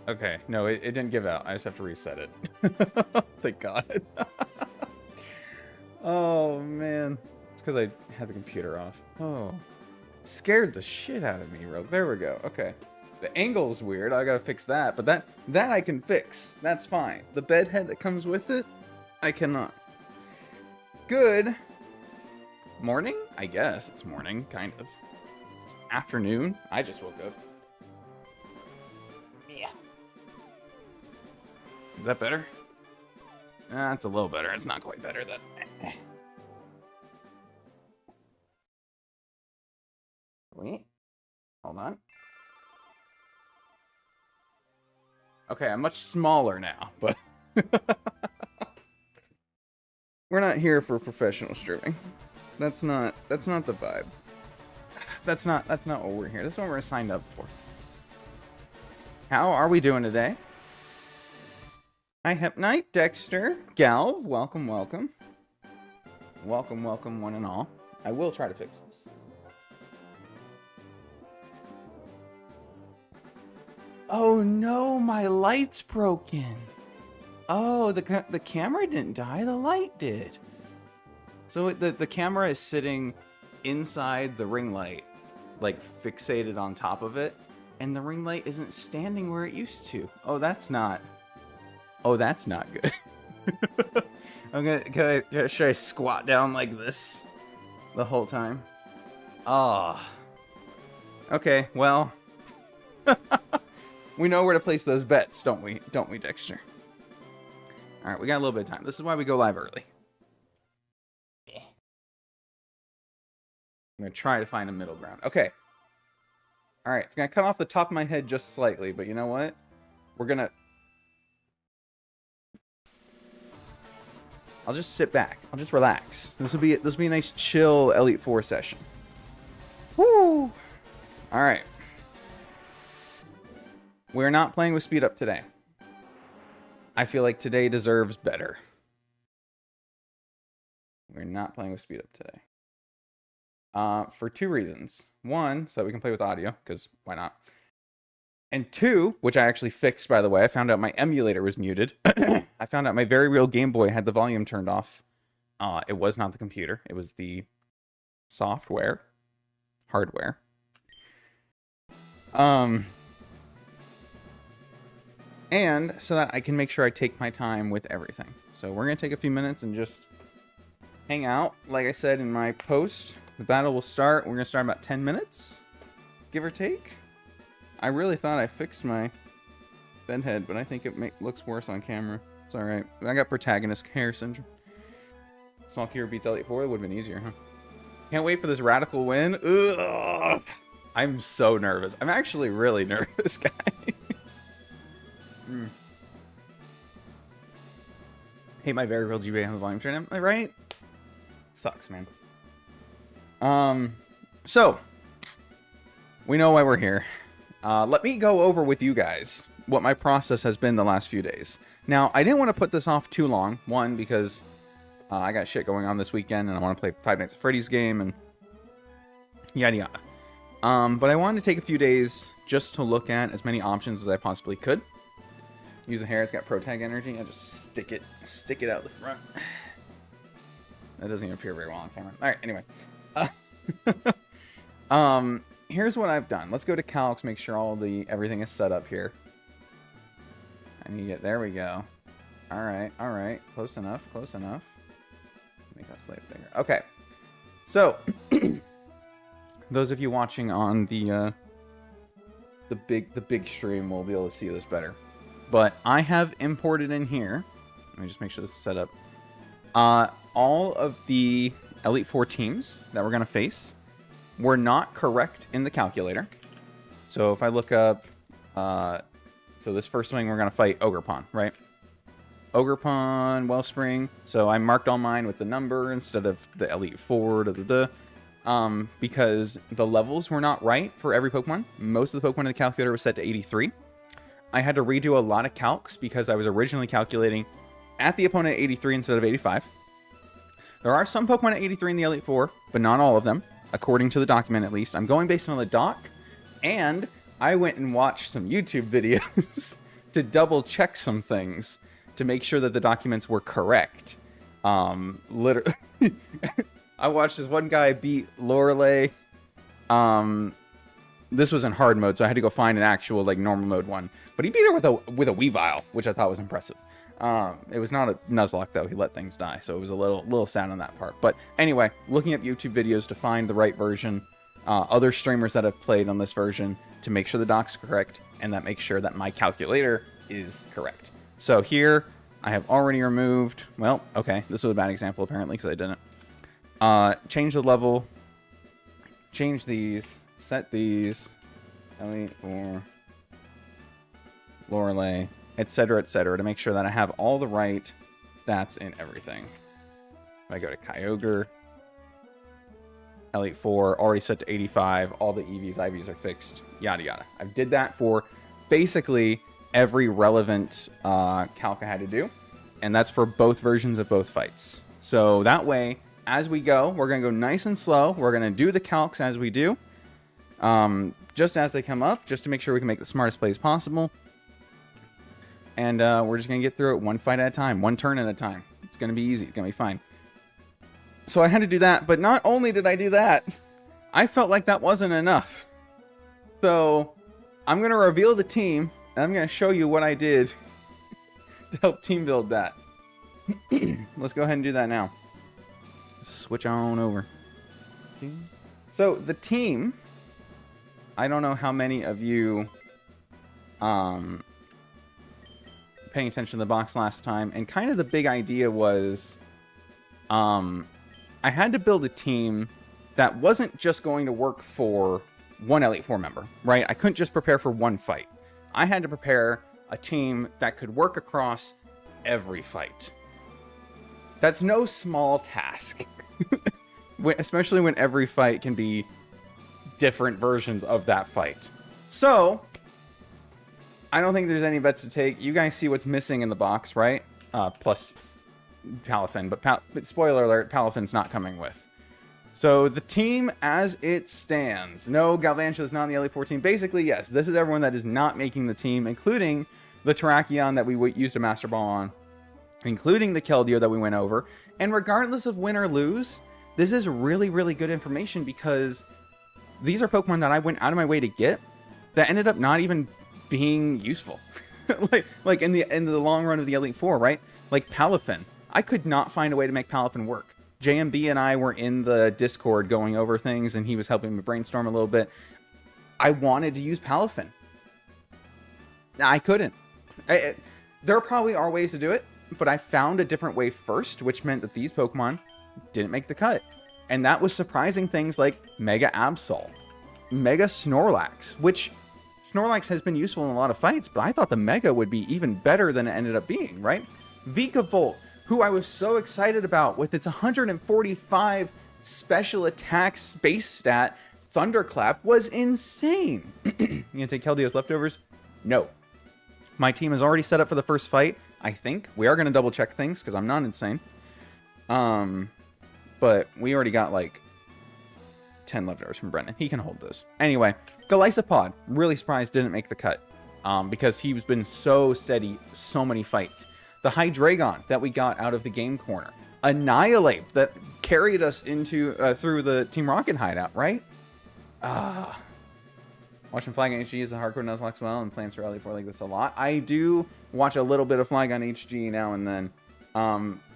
Okay, no, it didn't give out. I just have to reset it. Thank God. Oh, man. It's because I had the computer off. Oh. Scared the shit out of me, Rogue. There we go. Okay. The angle's weird. I gotta fix that. But that I can fix. That's fine. The bed head that comes with it, I cannot. Good morning? I guess it's morning, kind of. It's afternoon. I just woke up. Yeah. Is that better? That's a little better. It's not quite better. Wait. Hold on. Okay, I'm much smaller now, but we're not here for professional streaming. That's not the vibe. That's not what we're here. That's what we're signed up for. How are we doing today? Hi, Hepnite, Dexter, Gal, welcome. Welcome, one and all. I will try to fix this. Oh no, my light's broken. Oh, the camera didn't die, the light did. So the camera is sitting inside the ring light, like fixated on top of it, and the ring light isn't standing where it used to. Oh, that's not good. Should I squat down like this the whole time? Ah. Oh. Okay, well. We know where to place those bets, don't we? Don't we, Dexter? Alright, we got a little bit of time. This is why we go live early. I'm going to try to find a middle ground. Okay. Alright, it's going to cut off the top of my head just slightly, but you know what? We're going to... I'll just sit back. I'll just relax. This will be a nice chill Elite Four session. Woo! Alright. We're not playing with speed up today. I feel like today deserves better. We're not playing with speed up today. For two reasons. One, so that we can play with audio, because why not? And two, which I actually fixed, by the way. I found out my emulator was muted. I found out my very real Game Boy had the volume turned off. It was not the computer. It was the software. Hardware. And so that I can make sure I take my time with everything. So we're going to take a few minutes and just hang out. Like I said in my post, the battle will start. We're going to start in about 10 minutes, give or take. I really thought I fixed my bed head, but I think it looks worse on camera. It's alright. I got protagonist hair syndrome. Small Cure beats Elite Four. It would have been easier, huh? Can't wait for this radical win. Ugh. I'm so nervous. I'm actually really nervous, guys. Hate my very real GBA on the volume turn. Am I right? Sucks, man. So we know why we're here. Let me go over with you guys what my process has been the last few days. Now, I didn't want to put this off too long. One, because I got shit going on this weekend, and I want to play Five Nights at Freddy's game, and yada yada. But I wanted to take a few days just to look at as many options as I possibly could. Use the hair, it's got protag energy. I just stick it out the front. That doesn't even appear very well on camera. All right, anyway. Here's what I've done. Let's go to Calx, make sure everything is set up here. I need to get, there we go. All right. Close enough. Make that slightly bigger. Okay. So, those of you watching on the big stream will be able to see this better. But I have imported in here, let me just make sure this is set up, all of the Elite Four teams that we're going to face were not correct in the calculator. So if I look up, so this first swing we're going to fight Ogerpon, right? Ogerpon, Wellspring. So I marked all mine with the number instead of the Elite Four, because the levels were not right for every Pokemon. Most of the Pokemon in the calculator was set to 83. I had to redo a lot of calcs because I was originally calculating at the opponent at 83 instead of 85. There are some Pokemon at 83 in the Elite Four, but not all of them, according to the document at least. I'm going based on the doc, and I went and watched some YouTube videos to double check some things to make sure that the documents were correct. Literally, I watched this one guy beat Lorelei. This was in hard mode, so I had to go find an actual like normal mode one. But he beat her with a Weavile, which I thought was impressive. It was not a Nuzlocke though. He let things die, so it was a little sad on that part. But anyway, looking at YouTube videos to find the right version, other streamers that have played on this version to make sure the doc's correct, and that makes sure that my calculator is correct. So here I have already removed. Well, okay, this was a bad example apparently because I didn't. Change the level. Change these. Set these. Ellie or Lorelei, etc., to make sure that I have all the right stats in everything. If I go to Kyogre, Elite 4, already set to 85, all the EVs, IVs are fixed, yada yada. I did that for basically every relevant calc I had to do, and that's for both versions of both fights. So that way, as we go, we're going to go nice and slow. We're going to do the calcs as we do, just as they come up, just to make sure we can make the smartest plays possible. And we're just going to get through it one fight at a time, one turn at a time. It's going to be easy. It's going to be fine. So I had to do that, but not only did I do that, I felt like that wasn't enough. So I'm going to reveal the team, and I'm going to show you what I did to help team build that. Let's go ahead and do that now. Switch on over. So the team, I don't know how many of you paying attention to the box last time, and kind of the big idea was I had to build a team that wasn't just going to work for one Elite Four member, right? I couldn't just prepare for one fight. I had to prepare a team that could work across every fight. That's no small task. Especially when every fight can be different versions of that fight. So, I don't think there's any bets to take. You guys see what's missing in the box, right? Plus Palafin. But spoiler alert, Palafin's not coming with. So, the team as it stands. No, Galvantula is not in the Elite 14. Basically, yes, this is everyone that is not making the team, including the Terrakion that we used a Master Ball on, including the Keldeo that we went over. And regardless of win or lose, this is really, really good information because these are Pokemon that I went out of my way to get that ended up not even being useful. like in the long run of the Elite Four, right? Like Palafin. I could not find a way to make Palafin work. JMB and I were in the Discord going over things, and he was helping me brainstorm a little bit. I wanted to use Palafin. I couldn't. There probably are ways to do it, but I found a different way first, which meant that these Pokemon didn't make the cut. And that was surprising things like Mega Absol, Mega Snorlax, which Snorlax has been useful in a lot of fights, but I thought the Mega would be even better than it ended up being, right? Vikavolt, who I was so excited about with its 145 special attack space stat, Thunderclap, was insane. You gonna take Keldeo's leftovers? No. My team is already set up for the first fight, I think. We are gonna double check things, because I'm not insane. But we already got like 10 leftovers from Brennan. He can hold those. Anyway, Golisopod, really surprised didn't make the cut. Because he's been so steady, so many fights. The Hydreigon that we got out of the game corner. Annihilate that carried us into through the Team Rocket hideout, right? Watching Flygon HG is a hardcore Nuzlocke well and plans for Elite Four like this a lot. I do watch a little bit of Flygon HG now and then.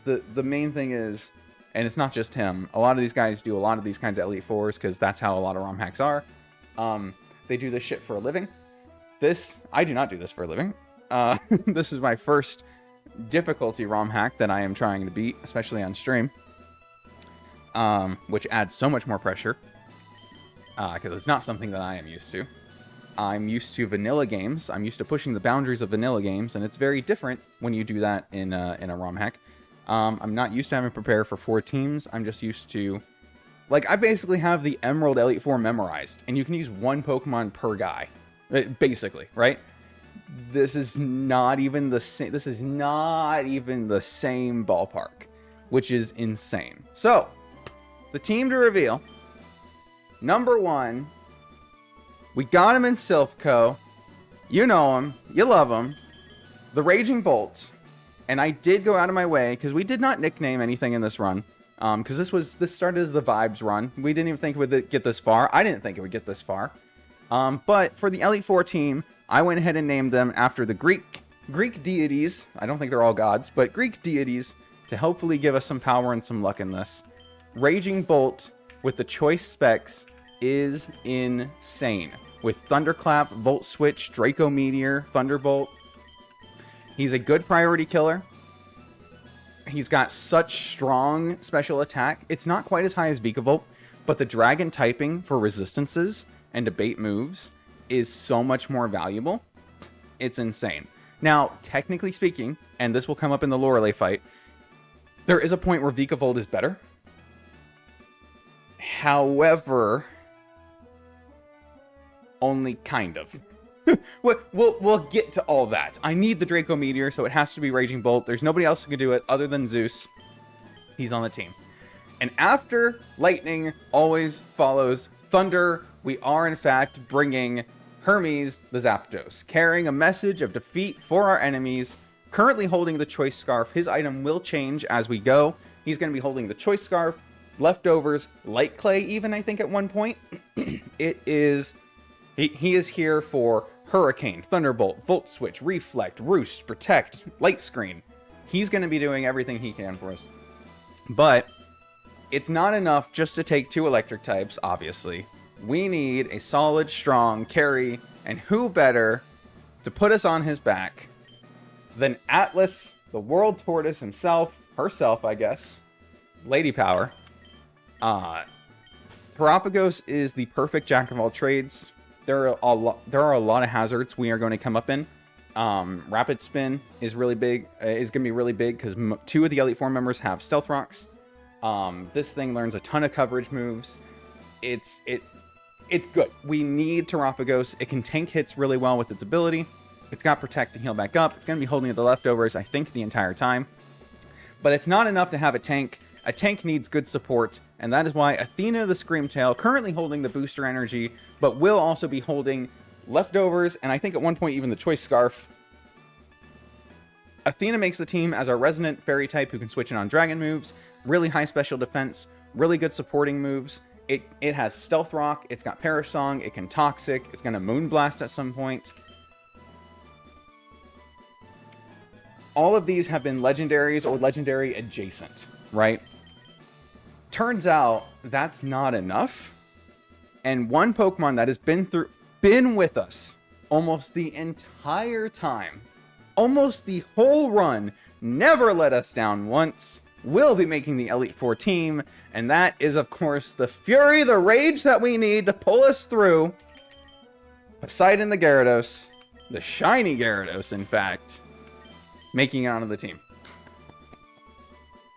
The main thing is, and it's not just him, a lot of these guys do a lot of these kinds of Elite Fours because that's how a lot of ROM hacks are. They do this shit for a living. I do not do this for a living. This is my first difficulty ROM hack that I am trying to beat, especially on stream. Which adds so much more pressure. Because it's not something that I am used to. I'm used to vanilla games. I'm used to pushing the boundaries of vanilla games, and it's very different when you do that in a ROM hack. I'm not used to having to prepare for 4 teams. I'm just used to... Like, I basically have the Emerald Elite Four memorized, and you can use 1 Pokemon per guy. Basically, right? This is not even the same... This is not even the same ballpark, which is insane. So, the team to reveal... Number 1, we got him in Silph Co. You know him. You love him. the Raging Bolt, and I did go out of my way because we did not nickname anything in this run. Because this started as the Vibes run. We didn't even think it would get this far. I didn't think it would get this far. But for the Elite Four team, I went ahead and named them after the Greek deities. I don't think they're all gods, but Greek deities to hopefully give us some power and some luck in this. Raging Bolt with the choice specs is insane. With Thunderclap, Volt Switch, Draco Meteor, Thunderbolt. He's a good priority killer. He's got such strong special attack. It's not quite as high as Vikavolt, but the dragon typing for resistances and to bait moves is so much more valuable. It's insane. Now, technically speaking, and this will come up in the Lorelei fight, there is a point where Vikavolt is better. However, only kind of. We'll get to all that. I need the Draco Meteor, so it has to be Raging Bolt. There's nobody else who can do it other than Zeus. He's on the team. And after Lightning always follows Thunder, we are in fact bringing Hermes the Zapdos, carrying a message of defeat for our enemies. Currently holding the Choice Scarf. His item will change as we go. He's going to be holding the Choice Scarf, Leftovers, Light Clay even, I think, at one point. It is... He is here for Hurricane, Thunderbolt, Volt Switch, Reflect, Roost, Protect, Light Screen. He's going to be doing everything he can for us. But it's not enough just to take 2 electric types, obviously. We need a solid, strong carry, and who better to put us on his back than Atlas, the World Tortoise herself, I guess, Lady Power. Terapagos is the perfect jack of all trades. There are a lot of hazards we are going to come up in. Rapid Spin is really big. Is going to be really big because 2 of the Elite Four members have Stealth Rocks. This thing learns a ton of coverage moves. It's good. We need Terapagos. It can tank hits really well with its ability. It's got Protect to heal back up. It's going to be holding the Leftovers, I think, the entire time. But it's not enough to have a tank. A tank needs good support, and that is why Athena the Screamtail, currently holding the Booster Energy, but will also be holding Leftovers, and I think at one point even the Choice Scarf. Athena makes the team as our Resonant Fairy type who can switch in on Dragon moves, really high special defense, really good supporting moves. It has Stealth Rock, it's got Perish Song, it can Toxic, it's going to Moonblast at some point. All of these have been legendaries or legendary adjacent, right? Turns out that's not enough. And one Pokemon that has been with us almost the entire time, almost the whole run, never let us down once, will be making the Elite Four team, and that is, of course, the Fury, the Rage that we need to pull us through. Poseidon the Gyarados, the shiny Gyarados, in fact, making it onto the team.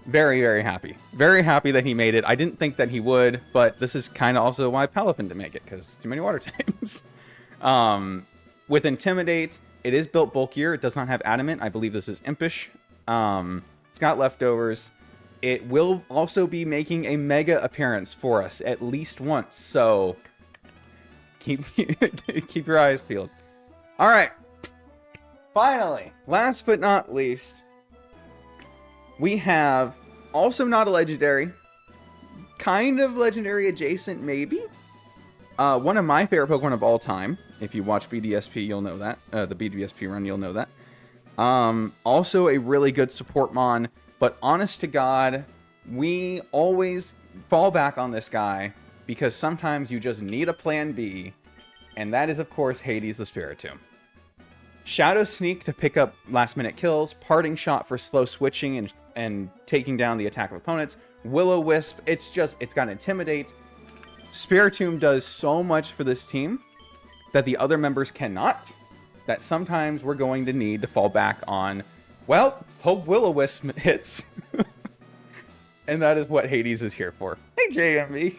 Very, very happy. Very happy that he made it. I didn't think that he would, but this is kind of also why Palafin didn't make it, because too many water types. With Intimidate, it is built bulkier. It does not have Adamant. I believe this is Impish. It's got Leftovers. It will also be making a Mega appearance for us at least once, so keep your eyes peeled. All right. Finally, last but not least, we have also not a legendary, kind of legendary adjacent, maybe. One of my favorite Pokemon of all time. If you watch BDSP, you'll know that. The BDSP run, you'll know that. Also a really good support mon, but honest to God, we always fall back on this guy because sometimes you just need a plan B, and that is, of course, Hades the Spiritomb. Shadow Sneak to pick up last-minute kills, Parting Shot for slow switching and taking down the attack of opponents, Will-O-Wisp, it's got Intimidate. Spiritomb does so much for this team that the other members cannot, that sometimes we're going to need to fall back on, well, hope Will-O-Wisp hits. And that is what Hades is here for. Hey, JMV.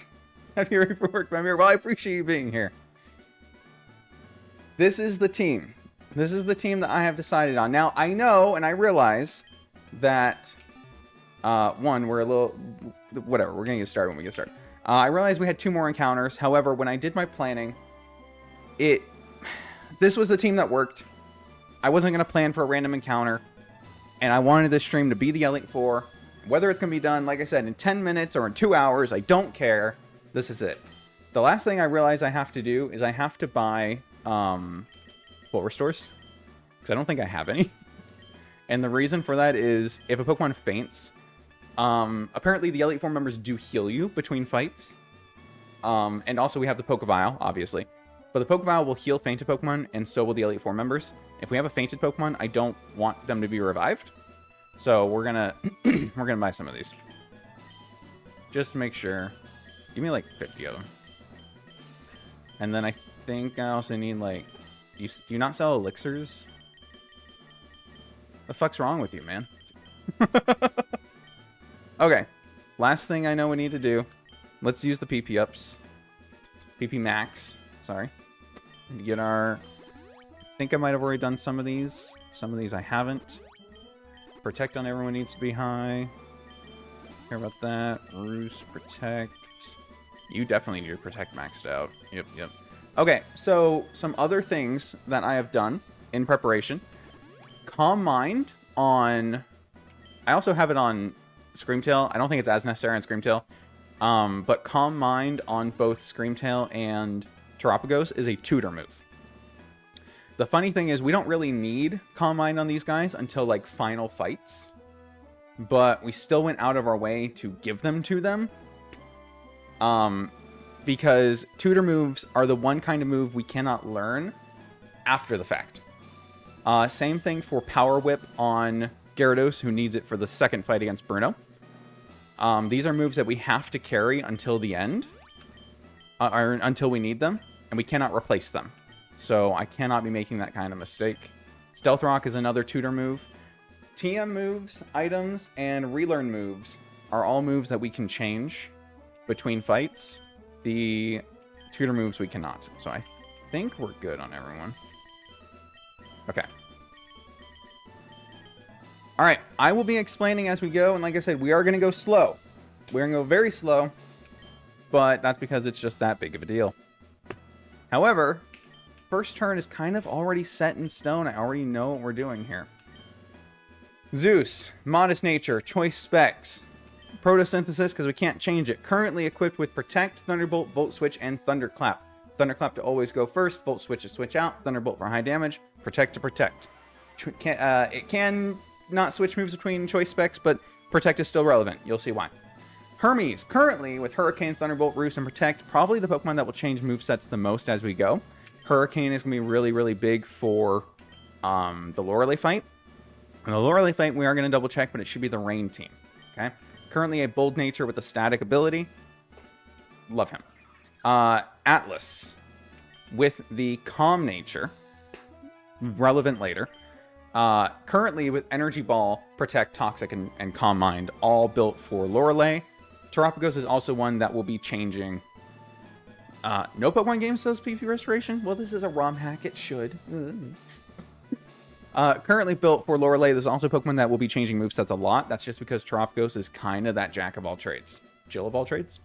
I'm here for work, I'm here. Well, I appreciate you being here. This is the team. This is the team that I have decided on. Now, I know and I realize that, one, we're a little... Whatever, we're going to get started when we get started. I realized we had 2 more encounters. However, when I did my planning, this was the team that worked. I wasn't going to plan for a random encounter, and I wanted this stream to be the Elite Four. Whether it's going to be done, like I said, in 10 minutes or in 2 hours, I don't care. This is it. The last thing I realize I have to do is I have to buy Full Restores, because I don't think I have any. And the reason for that is if a Pokemon faints, apparently the Elite Four members do heal you between fights. And also we have the Pokevial, obviously. But the Pokevial will heal fainted Pokemon, and so will the Elite Four members. If we have a fainted Pokemon, I don't want them to be revived. So we're gonna we're gonna buy some of these. Just to make sure. Give me like 50 of them. And then I think I also need like... Do you not sell elixirs? The fuck's wrong with you, man? Okay. Last thing I know we need to do. Let's use the PP ups. PP max. Sorry. And get our... I think I might have already done some of these. Some of these I haven't. Protect on everyone needs to be high. Care about that. Roost, protect. You definitely need to protect maxed out. Yep. Okay, so some other things that I have done in preparation. Calm Mind on... I also have it on Screamtail. I don't think it's as necessary on Screamtail. But Calm Mind on both Screamtail and Terapagos is a tutor move. The funny thing is we don't really need Calm Mind on these guys until like final fights. But we still went out of our way to give them to them. Because tutor moves are the one kind of move we cannot learn after the fact. Same thing for Power Whip on Gyarados, who needs it for the second fight against Bruno. These are moves that we have to carry until the end. Or until we need them. And we cannot replace them. So I cannot be making that kind of mistake. Stealth Rock is another tutor move. TM moves, items, and relearn moves are all moves that we can change between fights. The tutor moves we cannot. So I think we're good on everyone. Okay. Alright, I will be explaining as we go, and like I said, we are going to go slow. We're going to go very slow, but that's because it's just that big of a deal. However, first turn is kind of already set in stone. I already know what we're doing here. Zeus, Modest Nature, Choice Specs, Photosynthesis, because we can't change it. Currently equipped with Protect, Thunderbolt, Volt Switch, and Thunderclap. Thunderclap to always go first, Volt Switch to switch out, Thunderbolt for high damage, Protect to protect. It can not switch moves between Choice Specs, but Protect is still relevant. You'll see why. Hermes, currently with Hurricane, Thunderbolt, Roost, and Protect, probably the Pokemon that will change movesets the most as we go. Hurricane is going to be really, really big for the Lorelei fight. In the Lorelei fight, we are going to double check, but it should be the Rain team. Okay. Currently a Bold Nature with a static ability. Love him. Atlas with the Calm Nature. Relevant later. Currently with Energy Ball, Protect, Toxic, and Calm Mind. All built for Lorelei. Terapagos is also one that will be changing. No Pokemon game says PP Restoration? Well, this is a ROM hack. It should. Currently built for Lorelei, there's also Pokemon that will be changing movesets a lot. That's just because Terapagos is kind of that jack of all trades. Jill of all trades.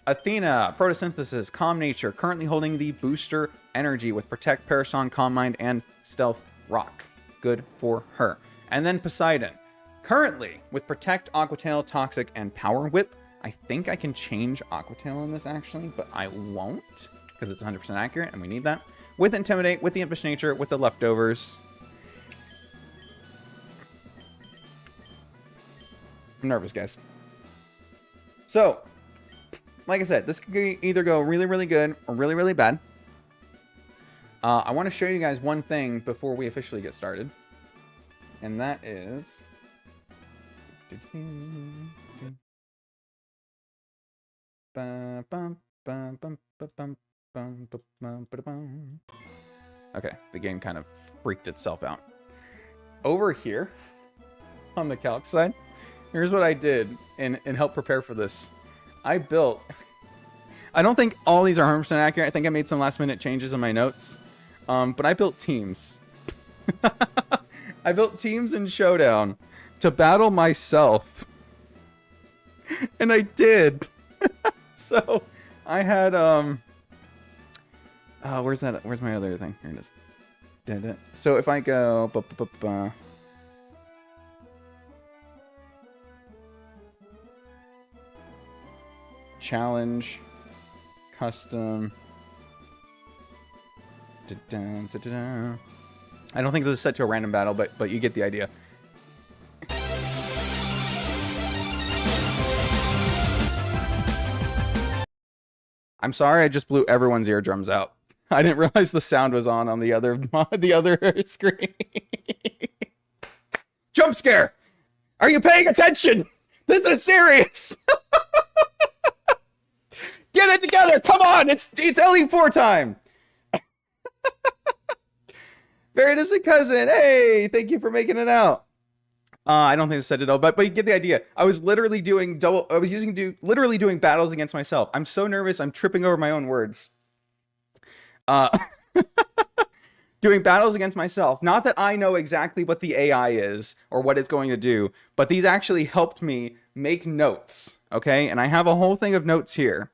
Athena, Photosynthesis, Calm Nature, currently holding the Booster Energy with Protect, Parasong, Calm Mind, and Stealth Rock. Good for her. And then Poseidon, currently with Protect, Aqua Tail, Toxic, and Power Whip. I think I can change Aqua Tail on this actually, but I won't because it's 100% accurate and we need that. With Intimidate, with the Impish Nature, with the Leftovers. I'm nervous, guys. So, like I said, this could either go really, really good or really, really bad. I want to show you guys one thing before we officially get started. And that is... Okay, the game kind of freaked itself out. Over here, on the calc side, here's what I did and help prepare for this. I built... I don't think all these are 100% accurate. I think I made some last minute changes in my notes. But I built teams. I built teams in Showdown to battle myself. And I did. So I had where's my other thing? Here it is. So if I go... Challenge. Custom. I don't think this is set to a random battle, but you get the idea. I'm sorry, I just blew everyone's eardrums out. I didn't realize the sound was on the other screen. Jump scare! Are you paying attention? This is serious. Get it together! Come on! It's Elite 4 time! Very distant cousin. Hey, thank you for making it out. I don't think it's said it all, but you get the idea. I was literally doing literally doing battles against myself. I'm so nervous. I'm tripping over my own words. Doing battles against myself. Not that I know exactly what the AI is or what it's going to do, but these actually helped me make notes. Okay, and I have a whole thing of notes here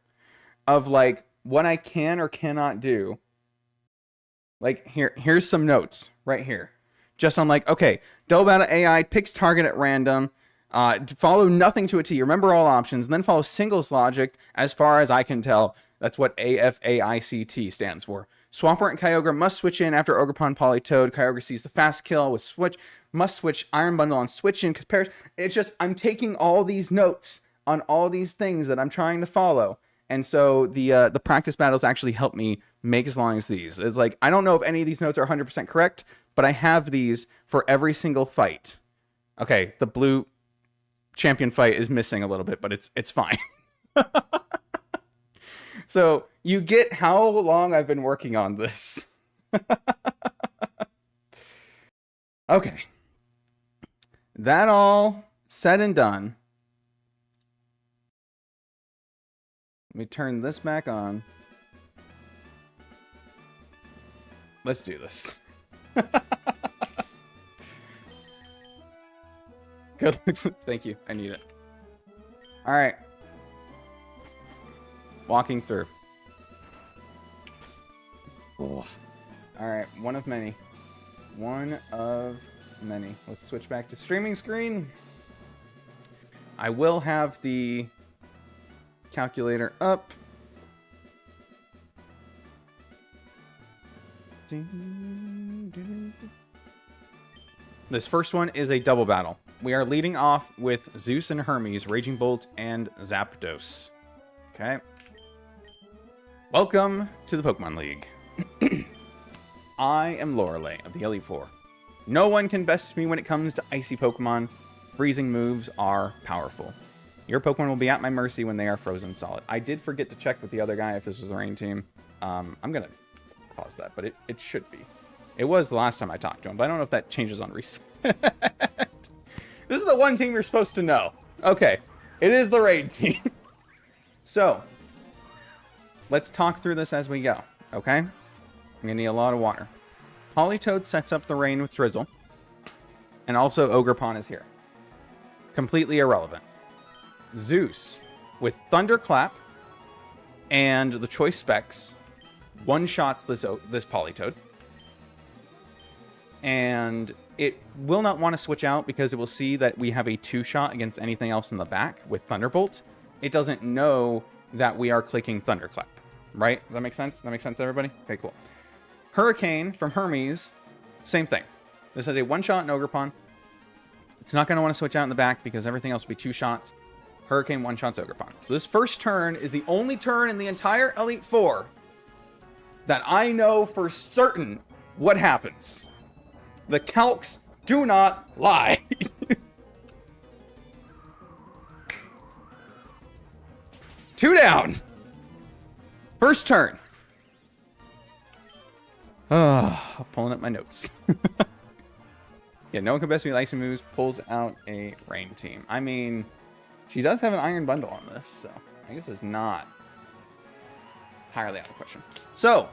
of like what I can or cannot do. Like here's some notes right here. Just on like, okay, double battle AI picks target at random, follow nothing to a T, remember all options, and then follow singles logic as far as I can tell. That's what AFAICT stands for. Swampert and Kyogre must switch in after Ogerpon Politoed. Kyogre sees the fast kill with switch, must switch Iron Bundle on switch in comparison. It's just, I'm taking all these notes on all these things that I'm trying to follow. And so the practice battles actually help me make as long as these. It's like, I don't know if any of these notes are 100% correct, but I have these for every single fight. Okay, the blue champion fight is missing a little bit, but it's fine. So you get how long I've been working on this. Okay. That all said and done. Let me turn this back on. Let's do this. Good looks. Thank you. I need it. All right. Walking through. Oh. All right. One of many. One of many. Let's switch back to streaming screen. I will have the calculator up. This first one is a double battle. We are leading off with Zeus and Hermes, Raging Bolt, and Zapdos. Okay. Welcome to the Pokemon League. I am Lorelei of the Elite Four. No one can best me when it comes to icy Pokemon. Freezing moves are powerful. Your Pokemon will be at my mercy when they are frozen solid. I did forget to check with the other guy if this was the rain team. I'm going to pause that, but it should be. It was the last time I talked to him, but I don't know if that changes on reset. This is the one team you're supposed to know. Okay, it is the raid team. So, let's talk through this as we go, okay? I'm going to need a lot of water. Politoed sets up the rain with Drizzle. And also Ogerpon is here. Completely irrelevant. Zeus with Thunderclap and the Choice Specs one-shots this Politoed. And it will not want to switch out because it will see that we have a two-shot against anything else in the back with Thunderbolt. It doesn't know that we are clicking Thunderclap, right? Does that make sense? Does that make sense, everybody? Okay, cool. Hurricane from Hermes, same thing. This has a one-shot in Ogerpon. It's not going to want to switch out in the back because everything else will be two shots. Hurricane one-shots Ogerpon. So this first turn is the only turn in the entire Elite Four that I know for certain what happens. The calcs do not lie. Two down. First turn. Oh, pulling up my notes. Yeah, no one can best me with icy moves. Pulls out a rain team. I mean, she does have an iron bundle on this, so I guess it's not entirely out of the question. So,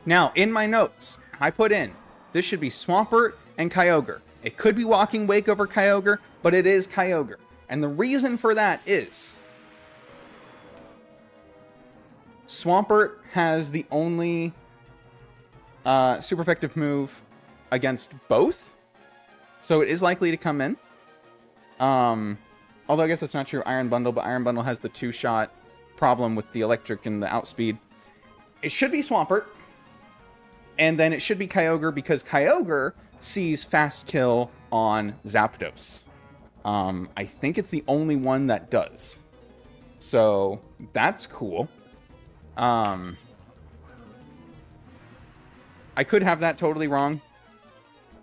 now in my notes, I put in, this should be Swampert and Kyogre. It could be Walking Wake over Kyogre, but it is Kyogre. And the reason for that is Swampert has the only super effective move against both. So it is likely to come in. Although I guess that's not true. Iron Bundle, but Iron Bundle has the 2-shot problem with the electric and the outspeed. It should be Swampert. And then it should be Kyogre because Kyogre sees fast kill on Zapdos. I think it's the only one that does. So that's cool. I could have that totally wrong.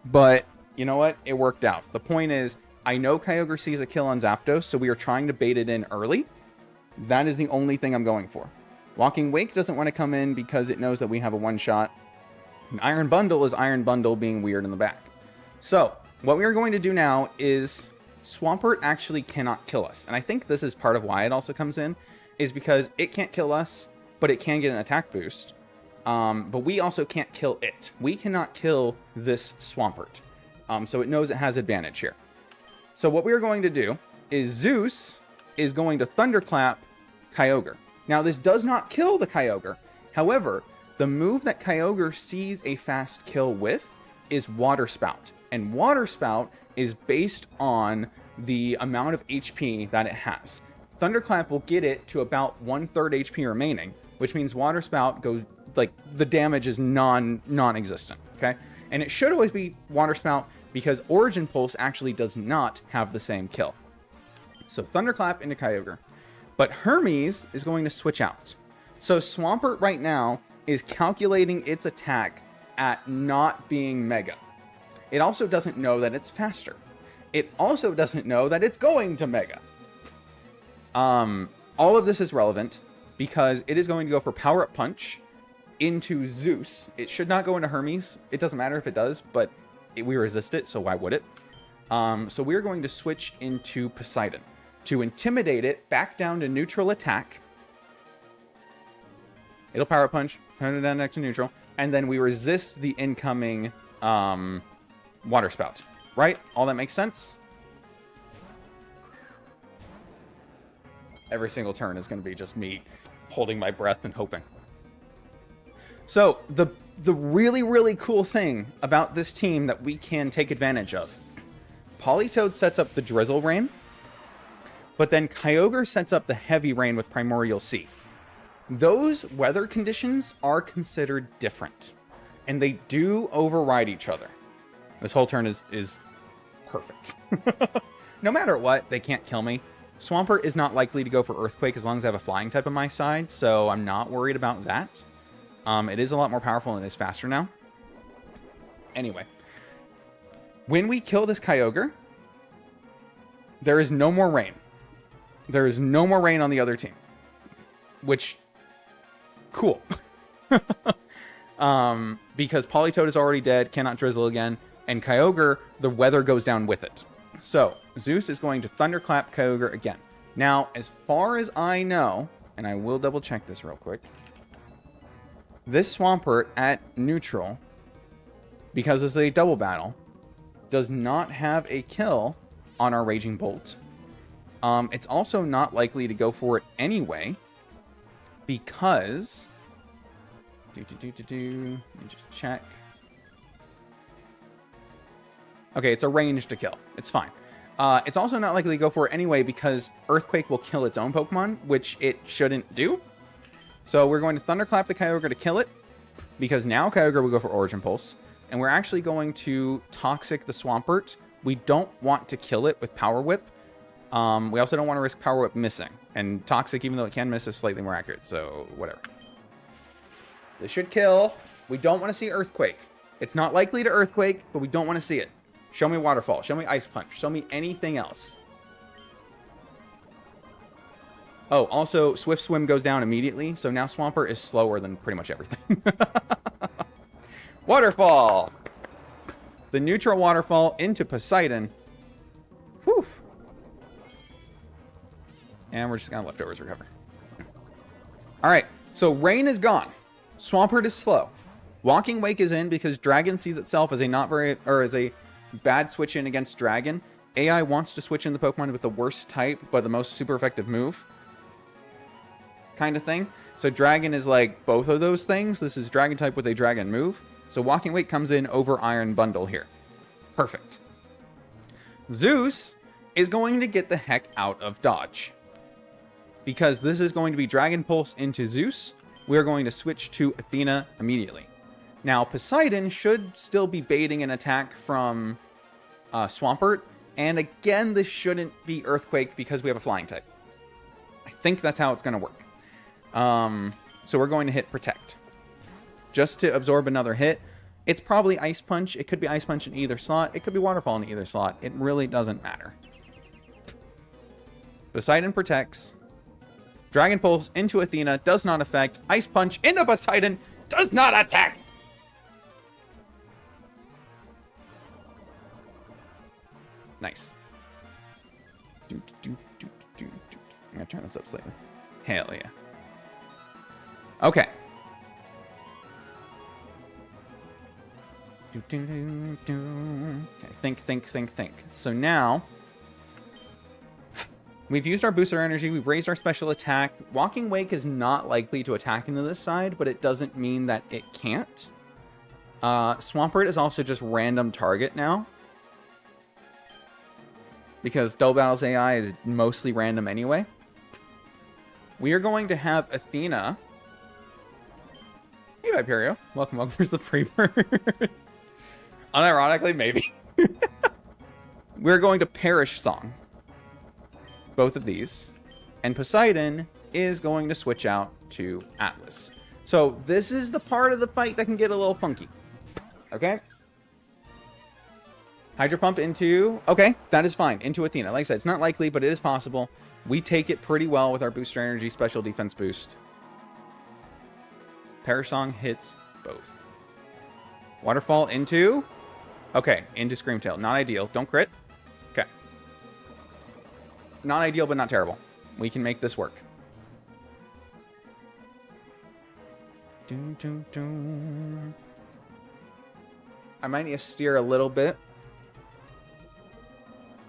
But you know what? It worked out. The point is, I know Kyogre sees a kill on Zapdos, so we are trying to bait it in early. That is the only thing I'm going for. Walking Wake doesn't want to come in because it knows that we have a one-shot. And Iron Bundle is Iron Bundle being weird in the back. So, what we are going to do now is Swampert actually cannot kill us. And I think this is part of why it also comes in, is because it can't kill us, but it can get an attack boost. But we also can't kill it. We cannot kill this Swampert. So it knows it has advantage here. So what we are going to do is Zeus is going to Thunderclap Kyogre. Now, this does not kill the Kyogre. However, the move that Kyogre sees a fast kill with is Water Spout. And Water Spout is based on the amount of HP that it has. Thunderclap will get it to about 1/3 HP remaining, which means Water Spout goes, like, the damage is non-existent, okay? And it should always be Water Spout because Origin Pulse actually does not have the same kill. So Thunderclap into Kyogre. But Hermes is going to switch out. So Swampert right now is calculating its attack at not being Mega. It also doesn't know that it's faster. It also doesn't know that it's going to Mega. All of this is relevant because it is going to go for Power Up Punch into Zeus. It should not go into Hermes. It doesn't matter if it does, but we resist it, so why would it? So we're going to switch into Poseidon to intimidate it back down to neutral attack. It'll Power Up Punch, turn it down next to neutral, and then we resist the incoming Water Spout. Right? All that makes sense? Every single turn is going to be just me holding my breath and hoping. So, the really, really cool thing about this team that we can take advantage of. Politoed sets up the Drizzle Rain, but then Kyogre sets up the Heavy Rain with Primordial Sea. Those weather conditions are considered different, and they do override each other. This whole turn is perfect. No matter what, they can't kill me. Swampert is not likely to go for Earthquake as long as I have a flying type on my side, so I'm not worried about that. It is a lot more powerful and it is faster now. Anyway. When we kill this Kyogre, there is no more rain. There is no more rain on the other team. Which, cool. Because Politoed is already dead, cannot drizzle again, and Kyogre, the weather goes down with it. So, Zeus is going to Thunderclap Kyogre again. Now, as far as I know, and I will double check this real quick, this Swampert at neutral, because it's a double battle, does not have a kill on our Raging Bolt. It's also not likely to go for it anyway, because... Let me just check. Okay, it's a range to kill. It's fine. It's also not likely to go for it anyway because Earthquake will kill its own Pokemon, which it shouldn't do. So we're going to Thunderclap the Kyogre to kill it, because now Kyogre will go for Origin Pulse. And we're actually going to Toxic the Swampert. We don't want to kill it with Power Whip. We also don't want to risk Power Whip missing. And Toxic, even though it can miss, is slightly more accurate, so whatever. This should kill. We don't want to see Earthquake. It's not likely to Earthquake, but we don't want to see it. Show me Waterfall. Show me Ice Punch. Show me anything else. Oh, also, Swift Swim goes down immediately, so now Swampert is slower than pretty much everything. Waterfall! The neutral Waterfall into Poseidon. Whew. And we're just going to Leftovers recover. Alright, so Rain is gone. Swampert is slow. Walking Wake is in because Dragon sees itself as a bad switch in against Dragon. AI wants to switch in the Pokemon with the worst type, but the most super effective move. Kind of thing. So Dragon is like both of those things. This is Dragon type with a Dragon move. So Walking Wake comes in over Iron Bundle here. Perfect. Zeus is going to get the heck out of dodge. Because this is going to be Dragon Pulse into Zeus. We're going to switch to Athena immediately. Now, Poseidon should still be baiting an attack from Swampert. And again, this shouldn't be Earthquake because we have a flying type. I think that's how it's going to work. So we're going to hit Protect. Just to absorb another hit. It's probably Ice Punch. It could be Ice Punch in either slot. It could be Waterfall in either slot. It really doesn't matter. Poseidon protects. Dragon Pulse into Athena does not affect. Ice Punch into Poseidon does not attack. Nice. I'm going to turn this up slightly. Hell yeah. Okay. Okay, think. So now, we've used our booster energy, we've raised our special attack. Walking Wake is not likely to attack into this side, but it doesn't mean that it can't. Swampert is also just random target now. Because Double Battle's AI is mostly random anyway. We are going to have Athena. Hey, Viperio. Welcome. Here's the pre-bird. Unironically, maybe. We're going to Perish Song. Both of these. And Poseidon is going to switch out to Atlas. So this is the part of the fight that can get a little funky. Okay? Hydro Pump into... Okay, that is fine. Into Athena. Like I said, it's not likely, but it is possible. We take it pretty well with our Booster Energy Special Defense Boost. Perish Song hits both. Waterfall into... Okay, into Screamtail. Not ideal. Don't crit. Okay. Not ideal, but not terrible. We can make this work. I might need to steer a little bit.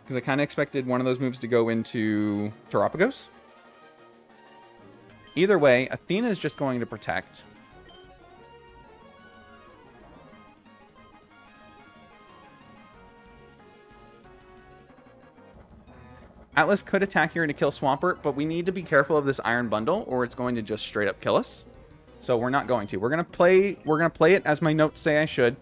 Because I kind of expected one of those moves to go into Terapagos. Either way, Athena is just going to protect. Atlas could attack here to kill Swampert, but we need to be careful of this Iron Bundle, or it's going to just straight up kill us. So we're not going to. We're gonna play it as my notes say I should.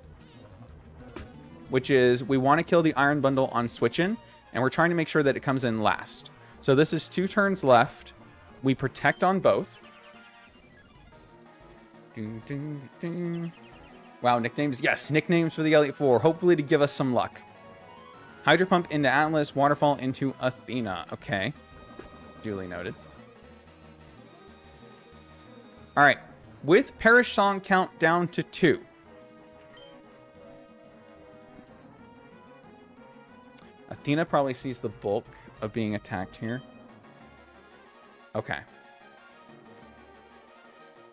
Which is we want to kill the Iron Bundle on switch in, and we're trying to make sure that it comes in last. So this is 2 turns left. We protect on both. Wow, nicknames. Yes, nicknames for the Elite Four. Hopefully to give us some luck. Hydro Pump into Atlas, Waterfall into Athena. Okay. Duly noted. Alright. With Perish Song count down to 2. Athena probably sees the bulk of being attacked here. Okay.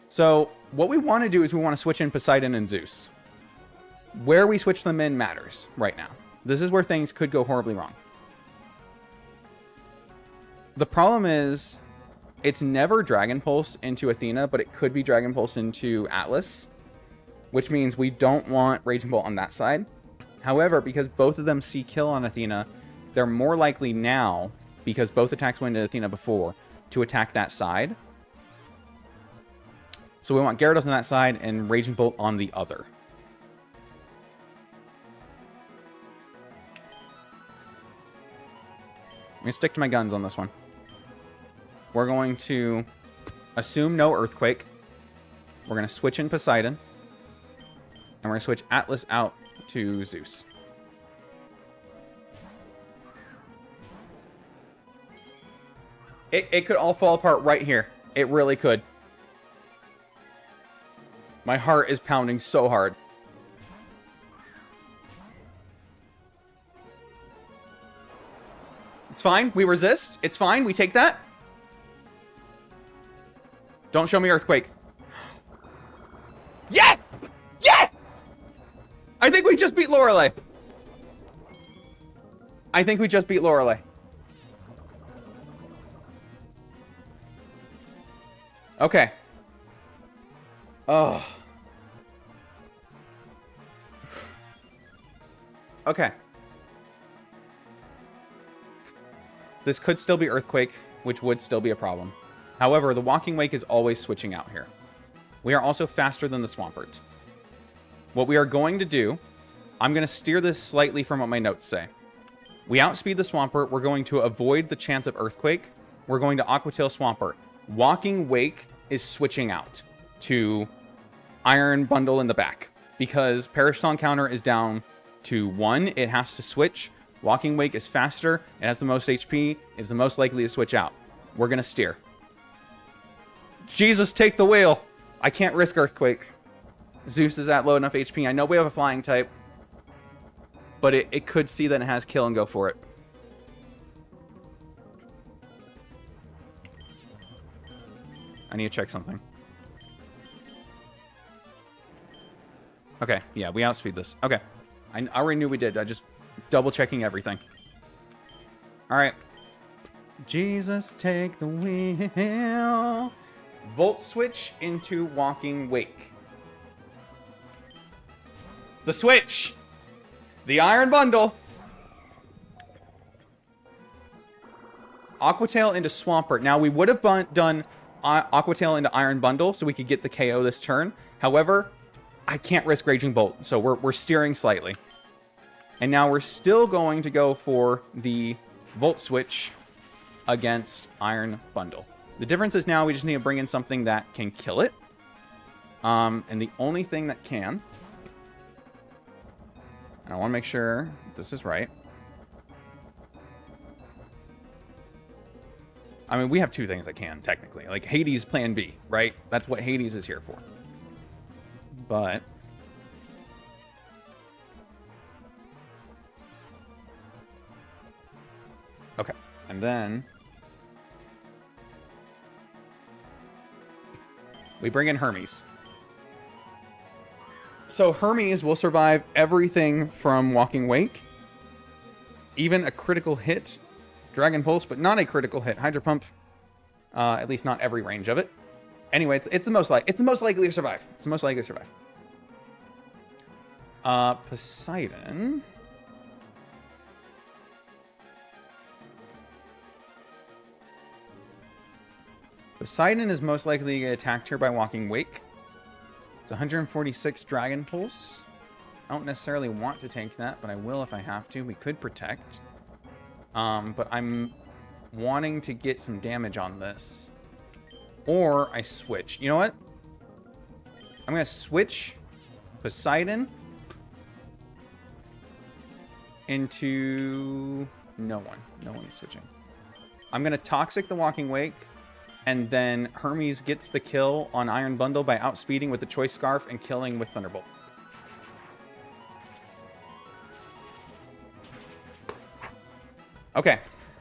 So, what we want to do is we want to switch in Poseidon and Zeus. Where we switch them in matters right now. This is where things could go horribly wrong. The problem is, it's never Dragon Pulse into Athena, but it could be Dragon Pulse into Atlas, which means we don't want Raging Bolt on that side. However, because both of them see kill on Athena, they're more likely now, because both attacks went into Athena before, to attack that side. So we want Gyarados on that side and Raging Bolt on the other. I'm going to stick to my guns on this one. We're going to assume no Earthquake. We're going to switch in Poseidon. And we're going to switch Atlas out to Zeus. It could all fall apart right here. It really could. My heart is pounding so hard. It's fine. We resist. It's fine. We take that. Don't show me Earthquake. Yes! Yes! I think we just beat Lorelei. I think we just beat Lorelei. Okay. Oh. Okay. This could still be Earthquake, which would still be a problem. However, the Walking Wake is always switching out here. We are also faster than the Swampert. What we are going to do, I'm going to steer this slightly from what my notes say. We outspeed the Swampert. We're going to avoid the chance of Earthquake. We're going to Aquatail Swampert. Walking Wake is switching out to Iron Bundle in the back. Because Perish Song counter is down to 1, it has to switch. Walking Wake is faster. It has the most HP. It's the most likely to switch out. We're going to steer. Jesus, take the wheel. I can't risk Earthquake. Zeus is at low enough HP. I know we have a flying type. But it could see that it has kill and go for it. I need to check something. Okay, yeah, we outspeed this. Okay. I already knew we did. I just double checking everything. Alright. Jesus, take the wheel. Volt switch into Walking Wake. The switch! The Iron Bundle! Aquatail into Swampert. Now, we would have done Aquatail into Iron Bundle so we could get the KO this turn. However, I can't risk Raging Bolt, so we're steering slightly. And now we're still going to go for the Volt Switch against Iron Bundle. The difference is now we just need to bring in something that can kill it. And the only thing that can... And I want to make sure this is right. I mean, we have two things that can, technically. Like, Hades Plan B, right? That's what Hades is here for. But... Okay. And then... we bring in Hermes. So Hermes will survive everything from Walking Wake. Even a critical hit. Dragon Pulse, but not a critical hit. Hydro Pump, at least not every range of it. Anyway, it's the most likely to survive. It's the most likely to survive. Poseidon. Poseidon is most likely to get attacked here by Walking Wake. It's 146 Dragon Pulse. I don't necessarily want to take that, but I will if I have to. We could protect. But I'm wanting to get some damage on this. Or I switch. You know what? I'm going to switch Poseidon into... no one. No one's switching. I'm going to Toxic the Walking Wake. And then Hermes gets the kill on Iron Bundle by outspeeding with the Choice Scarf and killing with Thunderbolt. Okay.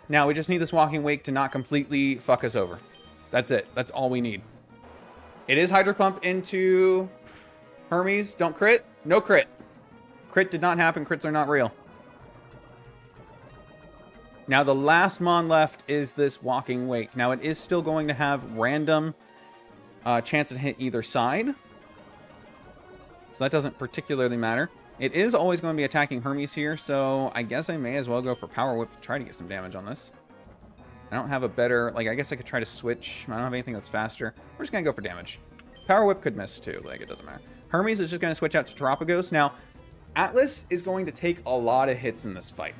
Now we just need this Walking Wake to not completely fuck us over. That's it. That's all we need. It is Hydro Pump into Hermes. Don't crit. No crit. Crit did not happen. Crits are not real. Now, the last mon left is this Walking Wake. Now, it is still going to have random chance to hit either side. So that doesn't particularly matter. It is always going to be attacking Hermes here, so I guess I may as well go for Power Whip to try to get some damage on this. I don't have a better... like, I guess I could try to switch. I don't have anything that's faster. We're just going to go for damage. Power Whip could miss, too. Like, it doesn't matter. Hermes is just going to switch out to Terapagos. Now, Atlas is going to take a lot of hits in this fight.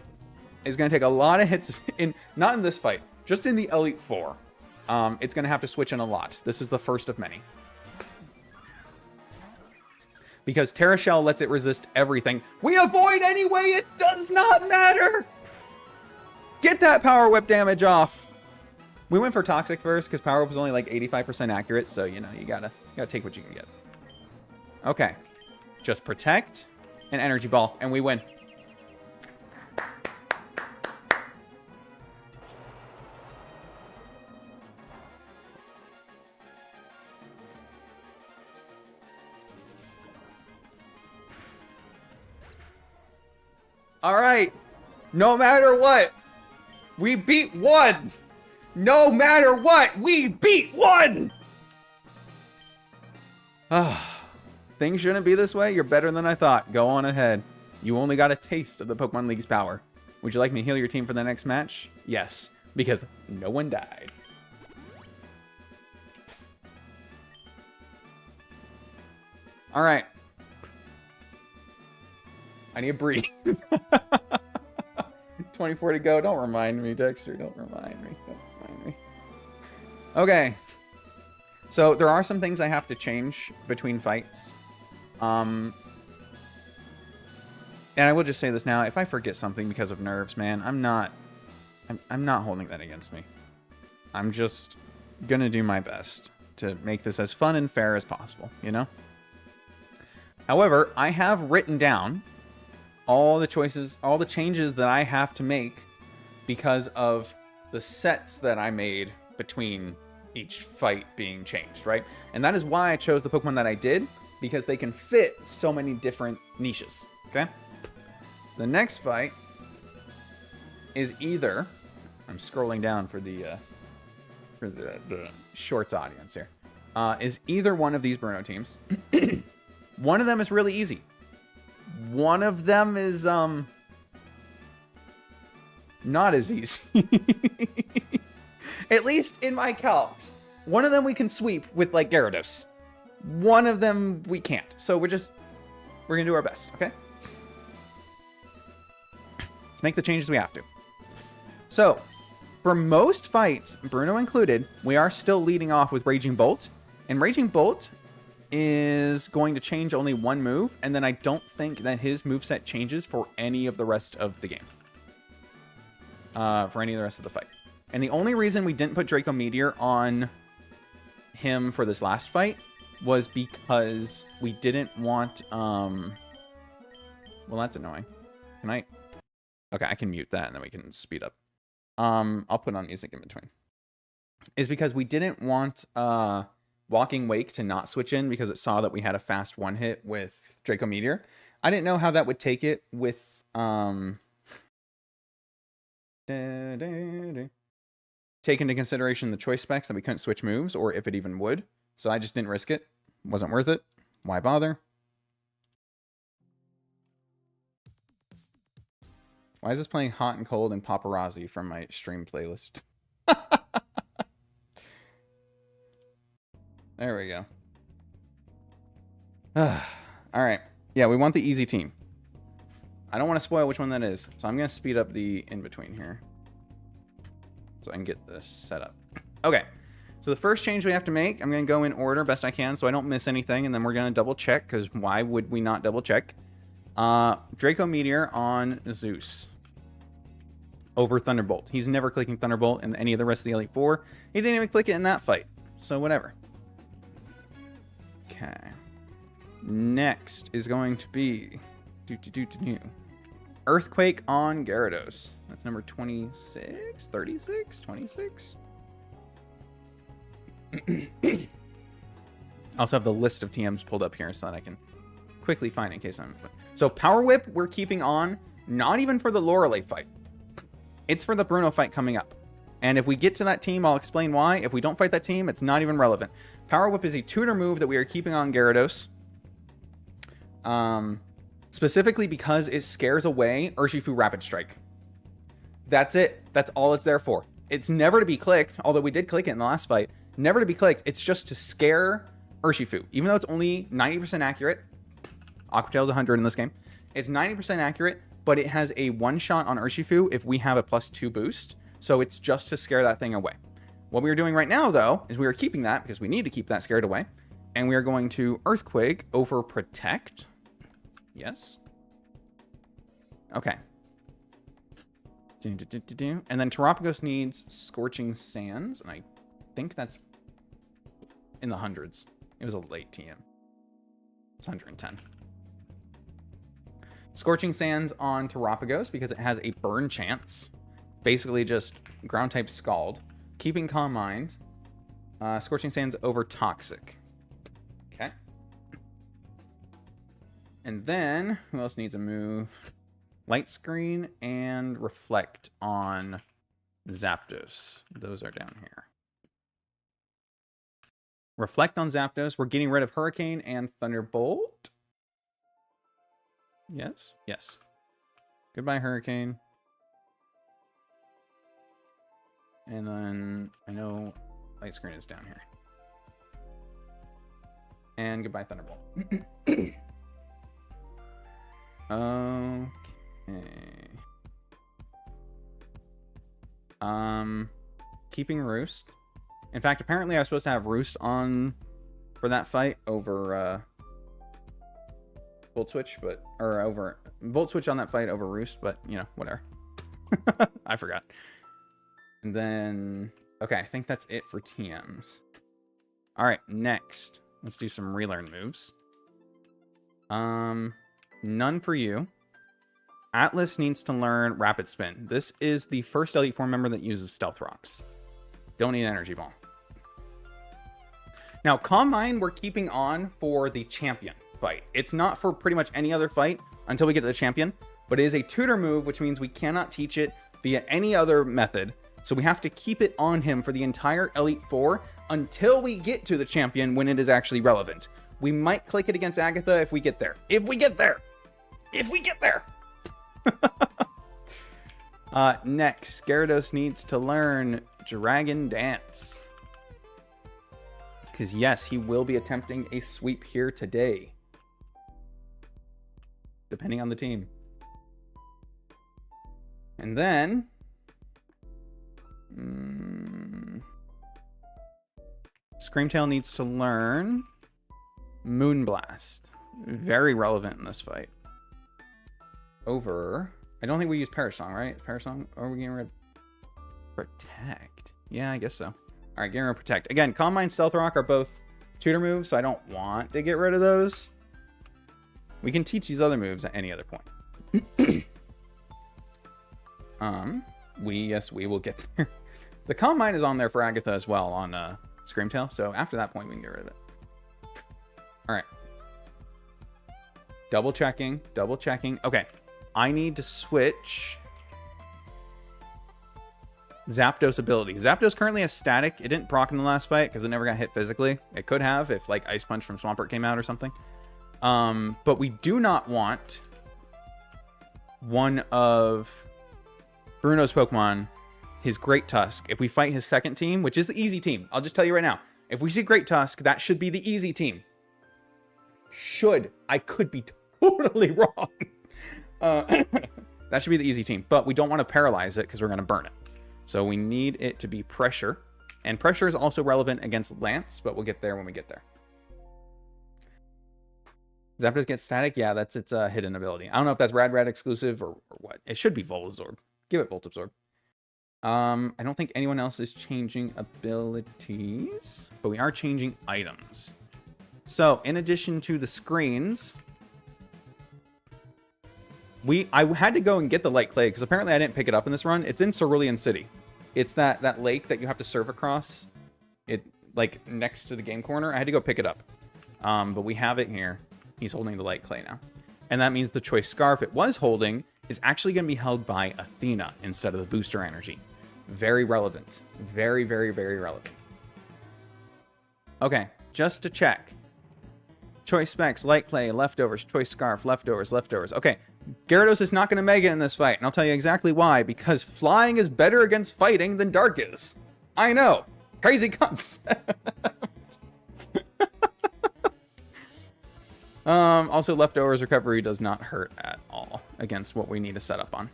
Is going to take a lot of hits in, not in this fight, just in the Elite Four. It's going to have to switch in a lot. This is the first of many. Because Terra Shell lets it resist everything. We avoid anyway, it does not matter! Get that Power Whip damage off! We went for Toxic first, because Power Whip was only like 85% accurate, so, you know, you gotta take what you can get. Okay. Just Protect and Energy Ball, and we win. All right. No matter what, we beat one. No matter what, we beat one. Things shouldn't be this way. You're better than I thought. Go on ahead. You only got a taste of the Pokemon League's power. Would you like me to heal your team for the next match? Yes, because no one died. All right. I need a breathe. 24 to go. Don't remind me, Dexter. Don't remind me. Don't remind me. Okay. So there are some things I have to change between fights. And I will just say this now. If I forget something because of nerves, man, I'm not holding that against me. I'm just gonna do my best to make this as fun and fair as possible, you know? However, I have written down all the choices, all the changes that I have to make because of the sets that I made between each fight being changed, right? And that is why I chose the Pokemon that I did, because they can fit so many different niches, okay? So the next fight is either, I'm scrolling down for the shorts audience here, is either one of these Bruno teams. One of them is really easy. One of them is not as easy. At least in my calcs. One of them we can sweep with like Gyarados. One of them we can't. So we're gonna do our best, okay? Let's make the changes we have to. So, for most fights, Bruno included, we are still leading off with Raging Bolt. And Raging Bolt is going to change only one move, and then I don't think that his moveset changes for any of the rest of the game. For any of the rest of the fight. And the only reason we didn't put Draco Meteor on him for this last fight was because we didn't want, well, that's annoying. Can I? Okay, I can mute that and then we can speed up. I'll put on music in between. Is because we didn't want, Walking Wake to not switch in because it saw that we had a fast one hit with Draco Meteor. I didn't know how that would take it with take into consideration the choice specs that we couldn't switch moves or if it even would. So I just didn't risk it. Wasn't worth it. Why bother? Why is this playing Hot and Cold and Paparazzi from my stream playlist? There we go. All right. Yeah, we want the easy team. I don't want to spoil which one that is, so I'm going to speed up the in-between here so I can get this set up. Okay, so the first change we have to make, I'm going to go in order best I can so I don't miss anything, and then we're going to double check, because why would we not double check? Draco Meteor on Zeus over Thunderbolt. He's never clicking Thunderbolt in any of the rest of the Elite Four. He didn't even click it in that fight, so whatever. Okay. Next is going to be Earthquake on Gyarados. That's number 26, 36, 26. I also have the list of TMs pulled up here so that I can quickly find it in case I'm... So Power Whip we're keeping on, not even for the Lorelei fight. It's for the Bruno fight coming up. And if we get to that team, I'll explain why. If we don't fight that team, it's not even relevant. Power Whip is a tutor move that we are keeping on Gyarados. Specifically because it scares away Urshifu Rapid Strike. That's it. That's all it's there for. It's never to be clicked, although we did click it in the last fight. Never to be clicked. It's just to scare Urshifu. Even though it's only 90% accurate. Aqua Tail's 100 in this game. It's 90% accurate, but it has a one-shot on Urshifu if we have a +2 boost. So it's just to scare that thing away. What we are doing right now, though, is we are keeping that because we need to keep that scared away. And we are going to Earthquake over Protect. Yes. Okay. And then Terapagos needs Scorching Sands. And I think that's in the hundreds. It was a late TM. It's 110. Scorching Sands on Terapagos because it has a burn chance. Basically just ground type Scald. Keeping Calm Mind. Scorching Sands over Toxic. Okay. And then, who else needs a move? Light Screen and Reflect on Zapdos. Those are down here. Reflect on Zapdos. We're getting rid of Hurricane and Thunderbolt. Yes? Yes. Goodbye, Hurricane. And then I know light screen is down here. And goodbye, Thunderbolt. Okay. Keeping Roost. In fact, apparently I was supposed to have Roost on for that fight over Volt Switch, but over Volt Switch on that fight over Roost, but you know, whatever. I forgot. And then okay, I think that's it for TMs. All right, next, let's do some relearn moves. None for you. Atlas needs to learn Rapid Spin. This is the first Elite Four member that uses Stealth Rocks. Don't need Energy Ball. Now, Calm Mind we're keeping on for the champion fight. It's not for pretty much any other fight until we get to the champion, but it is a tutor move, which means we cannot teach it via any other method. So we have to keep it on him for the entire Elite Four until we get to the champion when it is actually relevant. We might click it against Agatha if we get there. If we get there! If we get there! Next, Gyarados needs to learn Dragon Dance. Because yes, he will be attempting a sweep here today. Depending on the team. And then... Screamtail needs to learn Moonblast. Very relevant in this fight. Over... I don't think we use Perish Song, right? Perish Song? Or are we getting rid of Protect? Yeah, I guess so. Alright, getting rid of Protect. Again, Calm Mind, Stealth Rock are both tutor moves, so I don't want to get rid of those. We can teach these other moves at any other point. Yes, we will get there. The Calm Mind is on there for Agatha as well on Screamtail, so after that point we can get rid of it. Alright. Double checking. Okay. I need to switch Zapdos ability. Zapdos currently has static. It didn't proc in the last fight because it never got hit physically. It could have if like Ice Punch from Swampert came out or something. But we do not want one of Bruno's Pokemon, his Great Tusk. If we fight his second team, which is the easy team, I'll just tell you right now. If we see Great Tusk, that should be the easy team. I could be totally wrong. That should be the easy team, but we don't want to paralyze it because we're going to burn it. So we need it to be Pressure, and Pressure is also relevant against Lance, but we'll get there when we get there. Zapdos gets static. Yeah, that's its hidden ability. I don't know if that's Rad exclusive or what. It should be Volt Absorb. Give it Volt Absorb. I don't think anyone else is changing abilities, but we are changing items. So in addition to the screens, I had to go and get the Light Clay because apparently I didn't pick it up in this run. It's in Cerulean City. It's that lake that you have to surf across. It like next to the game corner. I had to go pick it up. But we have it here. He's holding the Light Clay now. And that means the Choice Scarf it was holding is actually going to be held by Athena instead of the Booster Energy. Very relevant. Very, very, very relevant. Okay, just to check. Choice Specs, Light Clay, Leftovers, Choice Scarf, Leftovers. Okay, Gyarados is not going to Mega in this fight, and I'll tell you exactly why. Because Flying is better against fighting than Dark is. I know. Crazy concept. Also, Leftovers Recovery does not hurt at all against what we need to set up on.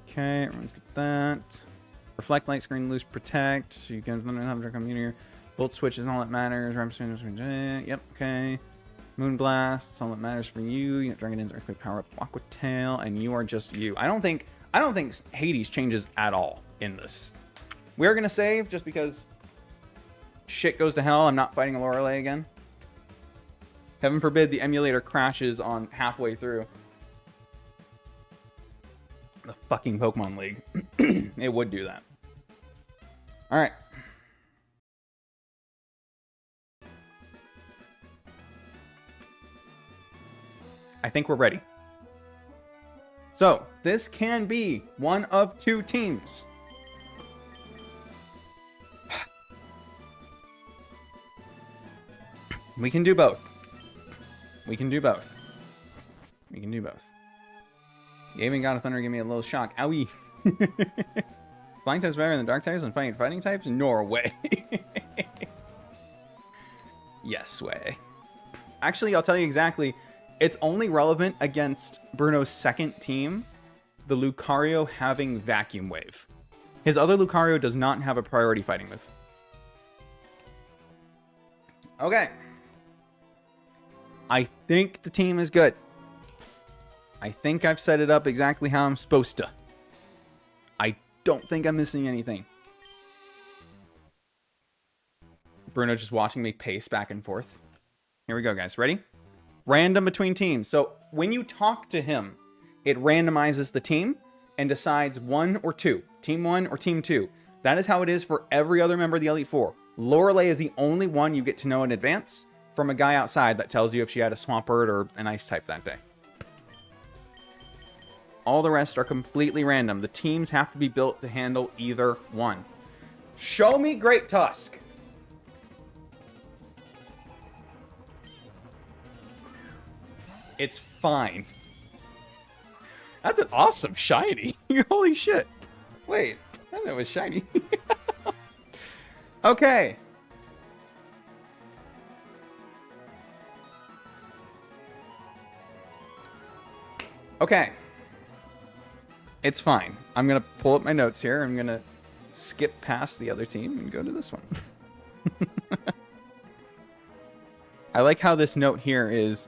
Okay, everyone's get that. Reflect, Light Screen, Loose, Protect. So you can have a community. Volt Switch is all that matters. Yep, okay. Moonblast, that's all that matters for you. You got Dragon Dance, Earthquake, Power Up, Aqua Tail, and you are just you. I don't think Hades changes at all in this. We're gonna save just because shit goes to hell. I'm not fighting a Lorelei again. Heaven forbid the emulator crashes on halfway through. The fucking Pokemon League. It would do that. Alright. I think we're ready. So, this can be one of two teams. We can do both. We We can do both. Gaming God of Thunder gave me a little shock. Owie. Flying types better than dark types and fighting types? Norway. Yes way. Actually, I'll tell you exactly. It's only relevant against Bruno's second team, the Lucario having Vacuum Wave. His other Lucario does not have a priority fighting move. Okay. I think the team is good. I think I've set it up exactly how I'm supposed to. I don't think I'm missing anything. Bruno just watching me pace back and forth. Here we go, guys. Ready? Random between teams. So when you talk to him, it randomizes the team and decides 1 or 2. Team 1 or Team 2. That is how it is for every other member of the Elite Four. Lorelei is the only one you get to know in advance from a guy outside that tells you if she had a Swampert or an Ice type that day. All the rest are completely random. The teams have to be built to handle either one. Show me Great Tusk. It's fine. That's an awesome shiny. Holy shit. Wait, I thought it was shiny. Okay. Okay. It's fine. I'm going to pull up my notes here. I'm going to skip past the other team and go to this one. I like how this note here is: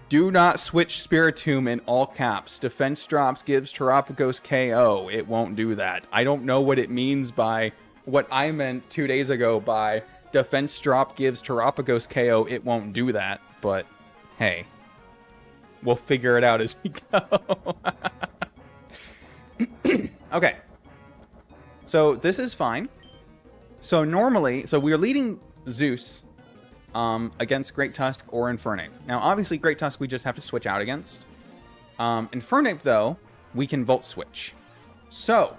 do not switch Spiritomb in all caps. Defense drops gives Terapagos KO. It won't do that. I don't know what it means by what I meant 2 days ago by defense drop gives Terapagos KO. It won't do that. But hey, we'll figure it out as we go. Okay. So this is fine. So normally, we are leading Zeus against Great Tusk or Infernape. Now, obviously, Great Tusk we just have to switch out against. Infernape, though, we can Volt Switch. So,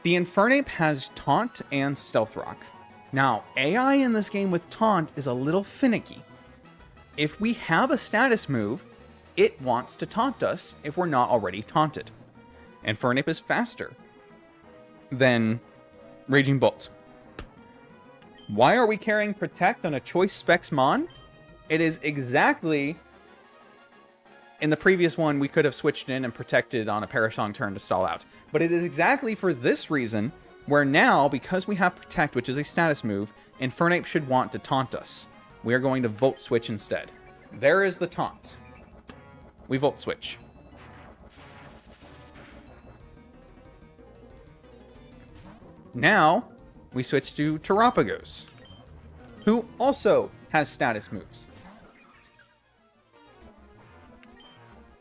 the Infernape has Taunt and Stealth Rock. Now, AI in this game with Taunt is a little finicky. If we have a status move, it wants to taunt us if we're not already taunted. Infernape is faster than Raging Bolt. Why are we carrying Protect on a Choice Specs Mon? It is exactly... In the previous one, we could have switched in and Protected on a Parasong turn to stall out. But it is exactly for this reason where now, because we have Protect, which is a status move, Infernape should want to taunt us. We are going to Volt Switch instead. There is the taunt. We Volt Switch. Now, we switch to Terapagos, who also has status moves.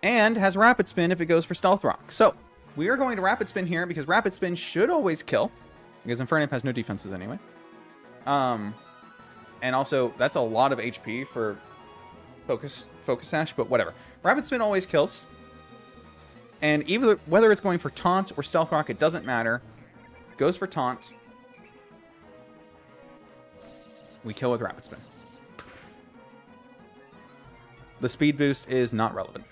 And has Rapid Spin if it goes for Stealth Rock. So, we are going to Rapid Spin here because Rapid Spin should always kill, because Infernape has no defenses anyway. And also, that's a lot of HP for Focus Sash, but whatever. Rapid Spin always kills. And either whether it's going for Taunt or Stealth Rock, it doesn't matter. Goes for Taunt. We kill with Rapid Spin. The speed boost is not relevant.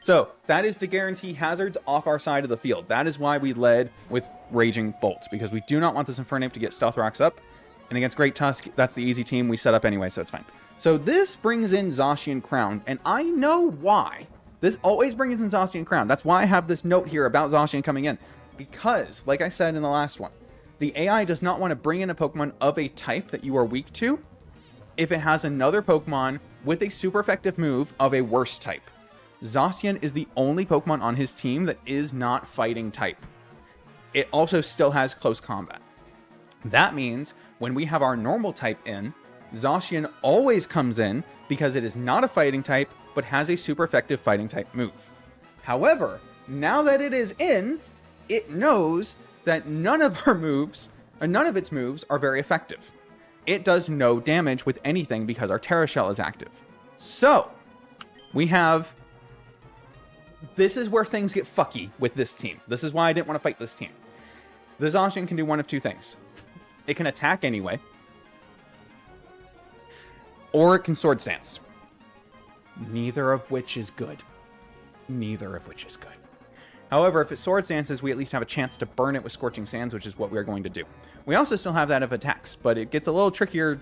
So, that is to guarantee hazards off our side of the field. That is why we led with Raging Bolt, because we do not want this Infernape to get Stealth Rocks up. And against Great Tusk, that's the easy team we set up anyway, so it's fine. So this brings in Zacian Crown, and I know why. This always brings in Zacian Crown. That's why I have this note here about Zacian coming in. Because, like I said in the last one, the AI does not want to bring in a Pokemon of a type that you are weak to if it has another Pokemon with a super effective move of a worse type. Zacian is the only Pokemon on his team that is not fighting type. It also still has close combat. That means when we have our normal type in, Zacian always comes in because it is not a fighting type, but has a super effective fighting type move. However, now that it is in, it knows that none of its moves are very effective. It does no damage with anything because our Terra Shell is active. So, we have... This is where things get fucky with this team. This is why I didn't want to fight this team. The Zacian can do one of two things. It can attack anyway, or it can Sword Stance. Neither of which is good. Neither of which is good. However, if it Sword Stances, we at least have a chance to burn it with Scorching Sands, which is what we are going to do. We also still have that if attacks, but it gets a little trickier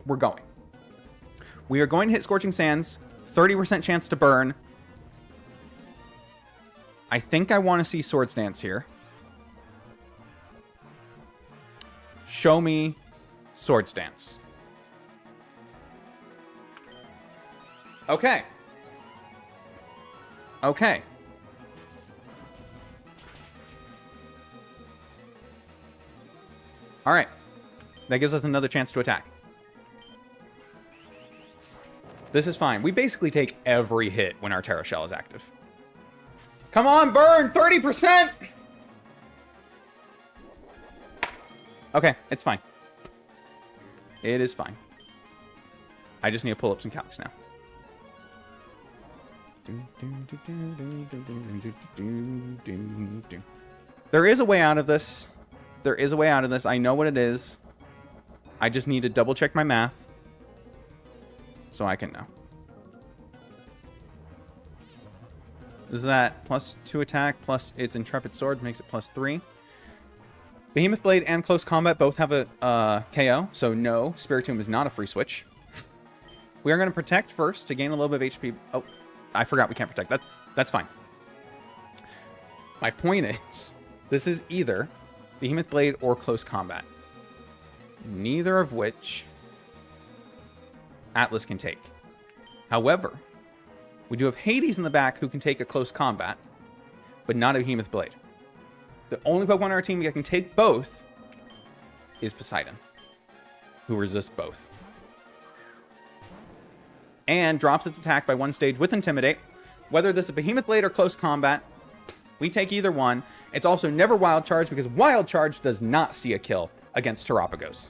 We're going. We are going to hit Scorching Sands, 30% chance to burn. I think I want to see Sword Stance here. Show me Sword Stance. Okay. Okay. All right. That gives us another chance to attack. This is fine. We basically take every hit when our Terra Shell is active. Come on, burn! 30%! Okay, it's fine. It is fine. I just need to pull up some calcs now. There is a way out of this. There is a way out of this. I know what it is. I just need to double check my math so I can know. Is that +2 attack plus its Intrepid Sword makes it +3. Behemoth Blade and Close Combat both have a KO, so no, Spiritomb is not a free switch. We are going to protect first to gain a little bit of HP. Oh, I forgot we can't protect. That's fine. My point is, this is either Behemoth Blade or Close Combat. Neither of which Atlas can take. However, we do have Hades in the back who can take a Close Combat, but not a Behemoth Blade. The only Pokemon on our team that can take both is Poseidon, who resists both. And drops its attack by 1 stage with Intimidate. Whether this is Behemoth Blade or Close Combat, we take either one. It's also never Wild Charge because Wild Charge does not see a kill against Terapagos.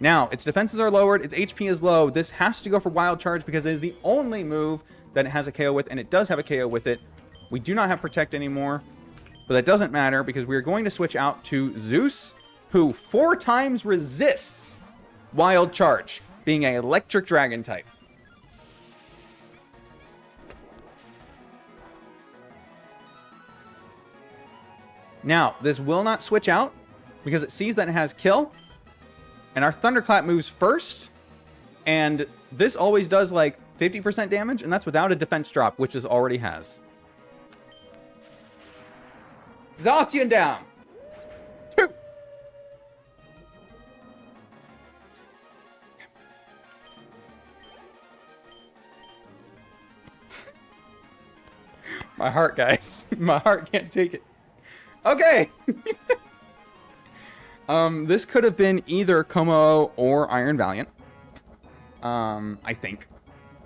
Now, its defenses are lowered, its HP is low. This has to go for Wild Charge because it is the only move that it has a KO with, and it does have a KO with it. We do not have Protect anymore, but that doesn't matter because we are going to switch out to Zeus, who 4 times resists Wild Charge, being an Electric Dragon type. Now, this will not switch out because it sees that it has Kill, and our Thunderclap moves first, and this always does like 50% damage, and that's without a defense drop, which it already has. Zacian down. 2. My heart, guys. My heart can't take it. Okay. This could have been either Como or Iron Valiant. I think.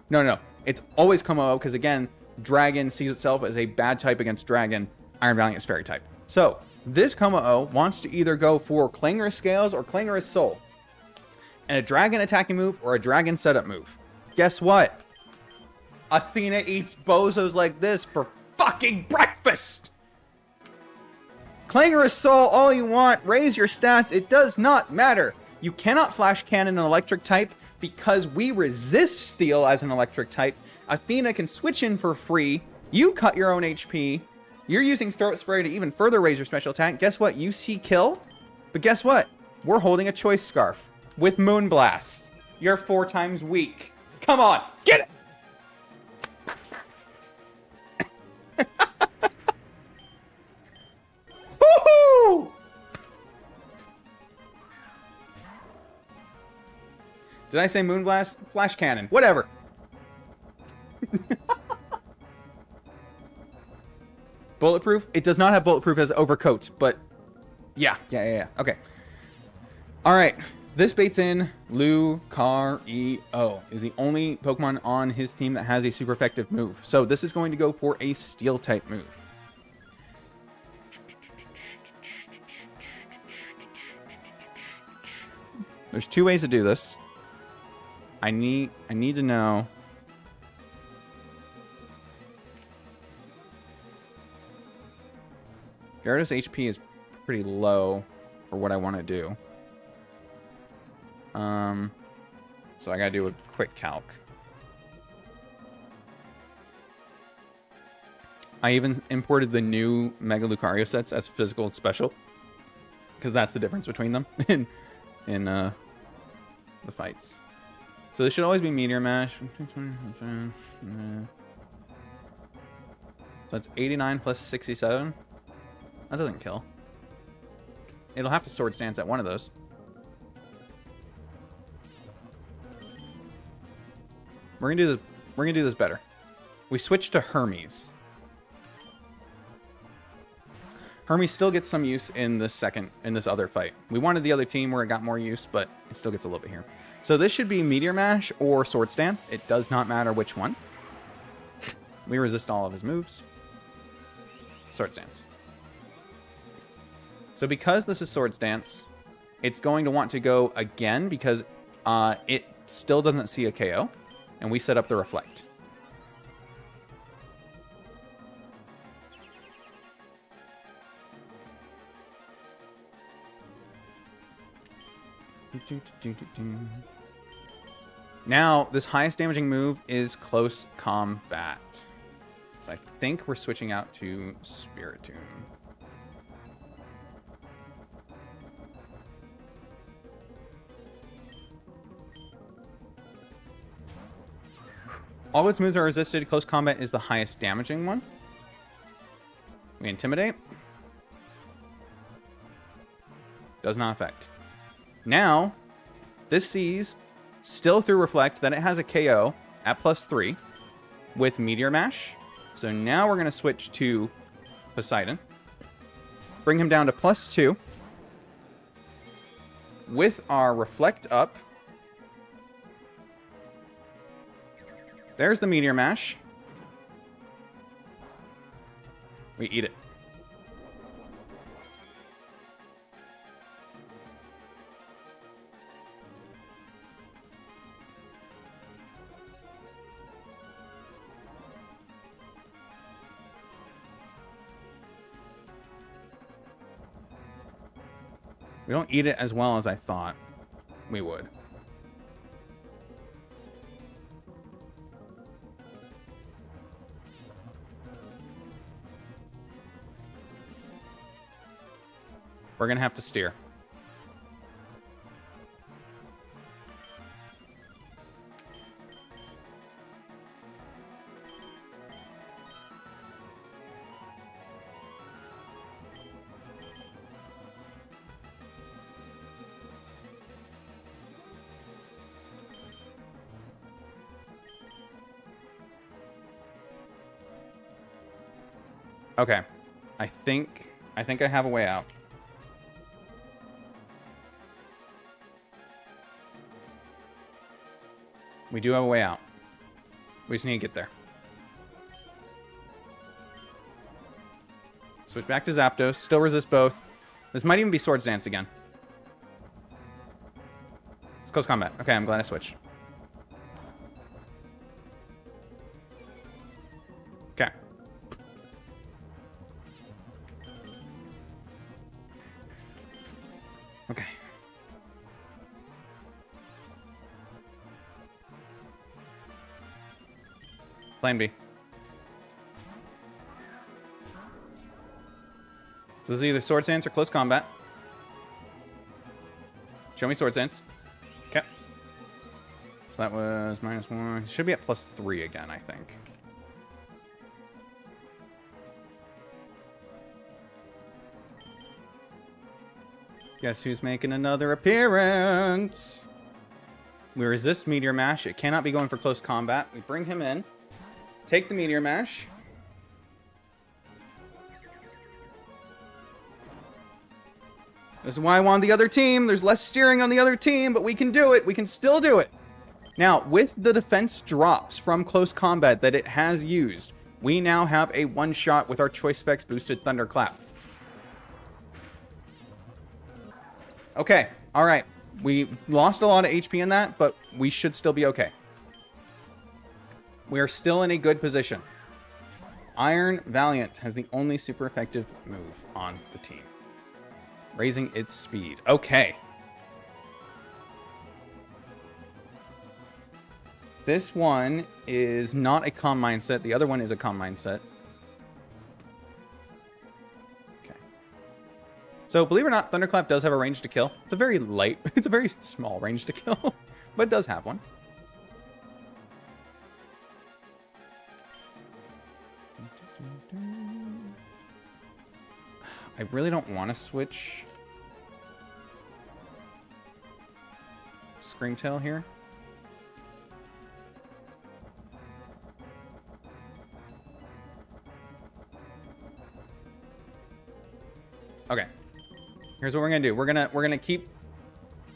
No. It's always Como because, again, Dragon sees itself as a bad type against Dragon. Iron Valiant is Fairy type. So, this Como wants to either go for Clangorous Scales or Clangorous Soul. And a Dragon attacking move or a Dragon setup move. Guess what? Athena eats bozos like this for fucking breakfast! Clangorous Soul all you want, raise your stats, it does not matter. You cannot Flash Cannon an electric type because we resist Steel as an electric type. Athena can switch in for free, you cut your own HP, you're using Throat Spray to even further raise your special attack. Guess what? You see Kill, but guess what? We're holding a Choice Scarf with Moonblast. You're 4 times weak. Come on, get it! Woohoo! Did I say Moonblast? Flash Cannon. Whatever. Bulletproof? It does not have Bulletproof as Overcoat, but yeah. Okay. Alright. This baits in Lucario. Is the only Pokemon on his team that has a super effective move. So this is going to go for a Steel type move. There's 2 ways to do this. I need to know. Gyarados HP is pretty low for what I want to do. So I gotta do a quick calc. I even imported the new Mega Lucario sets as physical and special, because that's the difference between them in the fights. So this should always be Meteor Mash. So that's 89 plus 67. That doesn't kill. It'll have to Sword Stance at one of those. We're gonna do this. We're gonna do this better. We switch to Hermes. Hermes still gets some use in this other fight. We wanted the other team where it got more use, but it still gets a little bit here. So this should be Meteor Mash or Sword Stance. It does not matter which one. We resist all of his moves. Sword Stance. So because this is Sword Stance, it's going to want to go again because it still doesn't see a KO. And we set up the Reflect. Now, this highest damaging move is Close Combat. So I think we're switching out to Spiritomb. All its moves are resisted. Close Combat is the highest damaging one. We Intimidate. Does not affect. Now, this sees, still through Reflect, that it has a KO at +3 with Meteor Mash. So now we're going to switch to Poseidon. Bring him down to +2. With our Reflect up. There's the Meteor Mash. We eat it. We don't eat it as well as I thought we would. We're going to have to steer. Okay. I think I have a way out. We do have a way out. We just need to get there. Switch back to Zapdos. Still resist both. This might even be Sword Dance again. It's Close Combat. Okay, I'm glad I switched. Okay. Okay. Plan B. So this is either Sword Stance or Close Combat. Show me Sword Stance. Okay. So that was -1. It should be at +3 again, I think. Guess who's making another appearance? We resist Meteor Mash. It cannot be going for Close Combat. We bring him in. Take the Meteor Mash. This is why I want the other team. There's less steering on the other team, but we can do it. We can still do it. Now, with the defense drops from Close Combat that it has used, we now have a one-shot with our Choice Specs boosted Thunderclap. Okay, all right. We lost a lot of HP in that, but we should still be okay. We are still in a good position. Iron Valiant has the only super effective move on the team. Raising its speed. Okay. This one is not a calm mindset. The other one is a calm mindset. Okay. So, believe it or not, Thunderclap does have a range to kill. It's a very light, it's a very small range to kill, but it does have one. I really don't want to switch Screamtail here. Okay. Here's what we're gonna do. We're gonna keep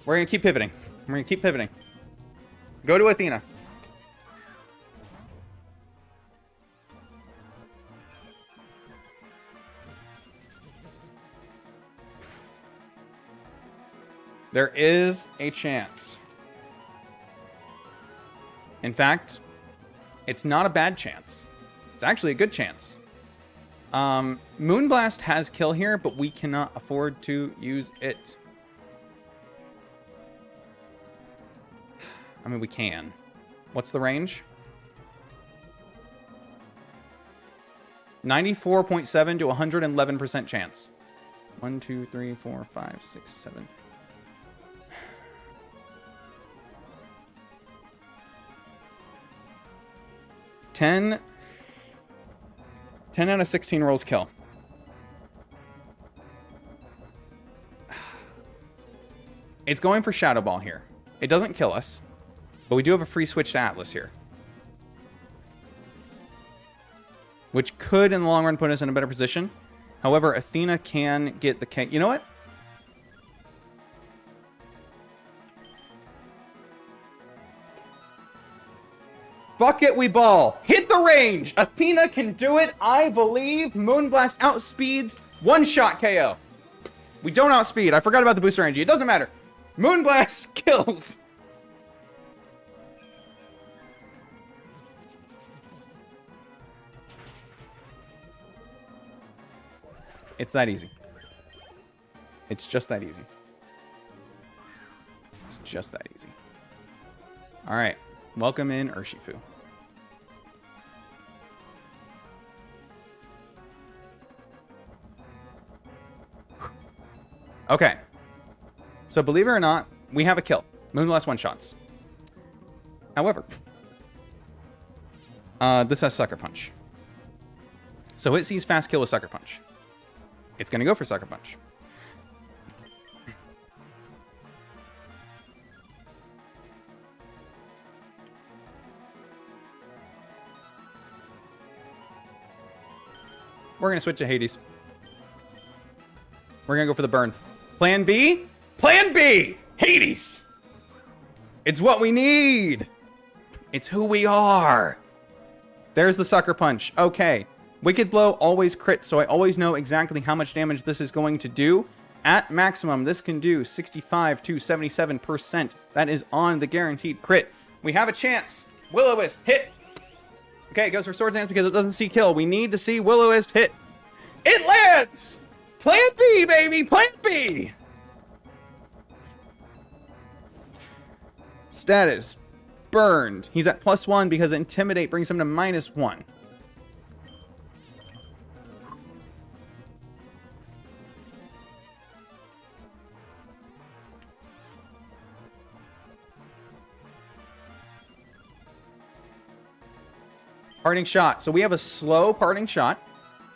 pivoting. We're gonna keep pivoting. Go to Athena. There is a chance. In fact, it's not a bad chance. It's actually a good chance. Moonblast has kill here, but we cannot afford to use it. I mean, we can. What's the range? 94.7 to 111% chance. 1, 2, 3, 4, 5, 6, 7. Ten out of 16 rolls kill. It's going for Shadow Ball here. It doesn't kill us, but we do have a free switch to Atlas here, which could, in the long run, put us in a better position. However, Athena can get the K. You know what? Fuck it, we ball. Hit the range. Athena can do it. I believe Moonblast outspeeds one-shot KO. We don't outspeed. I forgot about the booster energy. It doesn't matter. Moonblast kills. It's that easy. It's just that easy. It's just that easy. All right. Welcome in Urshifu. Okay. So believe it or not, we have a kill. Moonblast one-shots. However, this has Sucker Punch. So it sees fast kill with Sucker Punch. It's going to go for Sucker Punch. We're going to switch to Hades. We're going to go for the burn. Plan B? Plan B! Hades! It's what we need! It's who we are! There's the Sucker Punch. Okay. Wicked Blow always crit, so I always know exactly how much damage this is going to do. At maximum, this can do 65 to 77%. That is on the guaranteed crit. We have a chance. Will-O-Wisp, hit! Okay, it goes for Swords Dance because it doesn't see kill. We need to see Will-O-Wisp hit. It lands! Plan B, baby! Plan B! Status. Burned. He's at +1 because Intimidate brings him to -1. Parting Shot. So we have a slow Parting Shot.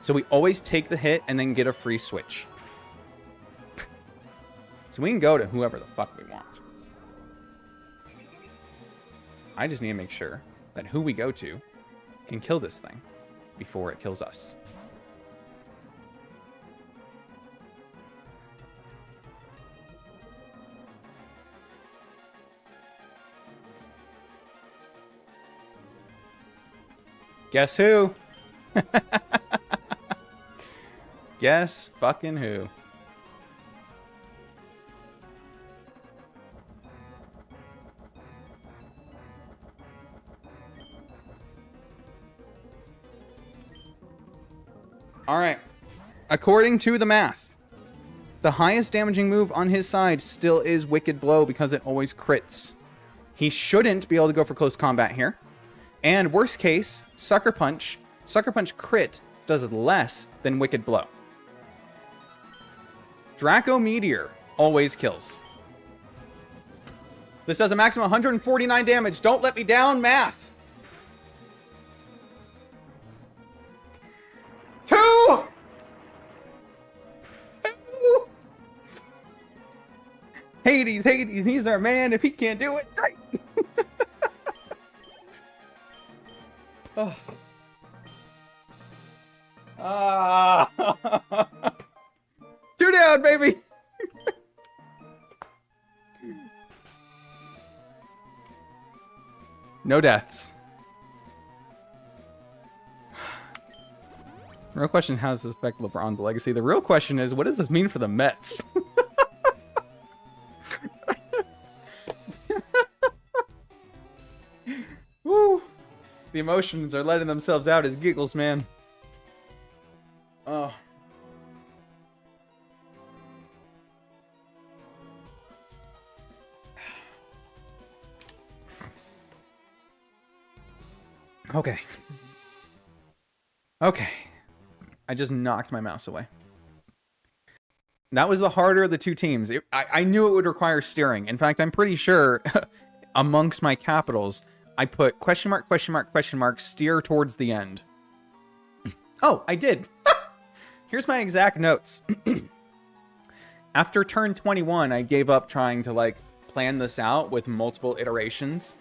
So we always take the hit and then get a free switch. So we can go to whoever the fuck we want. I just need to make sure that who we go to can kill this thing before it kills us. Guess who? Guess fucking who? All right. According to the math, the highest damaging move on his side still is Wicked Blow because it always crits. He shouldn't be able to go for close combat here. And worst case, Sucker Punch. Sucker Punch crit does less than Wicked Blow. Draco Meteor always kills. This does a maximum 149 damage. Don't let me down, math. 2! Hades, he's our man. If he can't do it, great. Oh. Two down, baby. No deaths. The real question, how does this affect LeBron's legacy? The real question is, what does this mean for the Mets? Woo! The emotions are letting themselves out as giggles, man. Oh. Okay. Okay. I just knocked my mouse away. That was the harder of the two teams. I knew it would require steering. In fact, I'm pretty sure amongst my capitals, I put question mark, question mark, question mark, steer towards the end. Oh, I did. Here's my exact notes. After turn 21, I gave up trying to, like, plan this out with multiple iterations.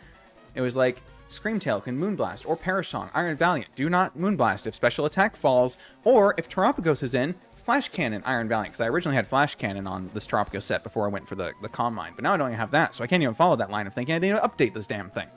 It was like, Screamtail can Moonblast, or Perish Song. Iron Valiant, do not Moonblast if special attack falls, or if Terapagos is in, Flash Cannon, Iron Valiant, because I originally had Flash Cannon on this Terapagos set before I went for the Calm Mind, but now I don't even have that, so I can't even follow that line of thinking. I didn't even update this damn thing.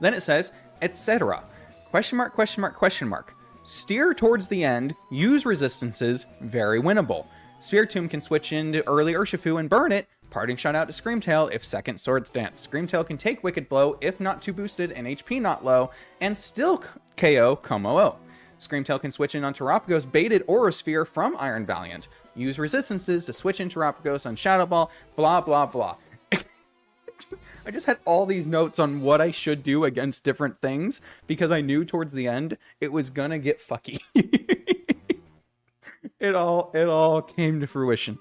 Then it says, etc. Question mark, question mark, question mark. Steer towards the end, use resistances, very winnable. Spiritomb can switch into early Urshifu and burn it. Parting shot out to Screamtail if second Swords Dance. Screamtail can take Wicked Blow if not too boosted and HP not low, and still KO Como-O. Screamtail can switch in on Terapagos baited Aura Sphere from Iron Valiant. Use resistances to switch in Terapagos on Shadow Ball, blah blah blah. I just had all these notes on what I should do against different things because I knew towards the end it was gonna get fucky. It all came to fruition.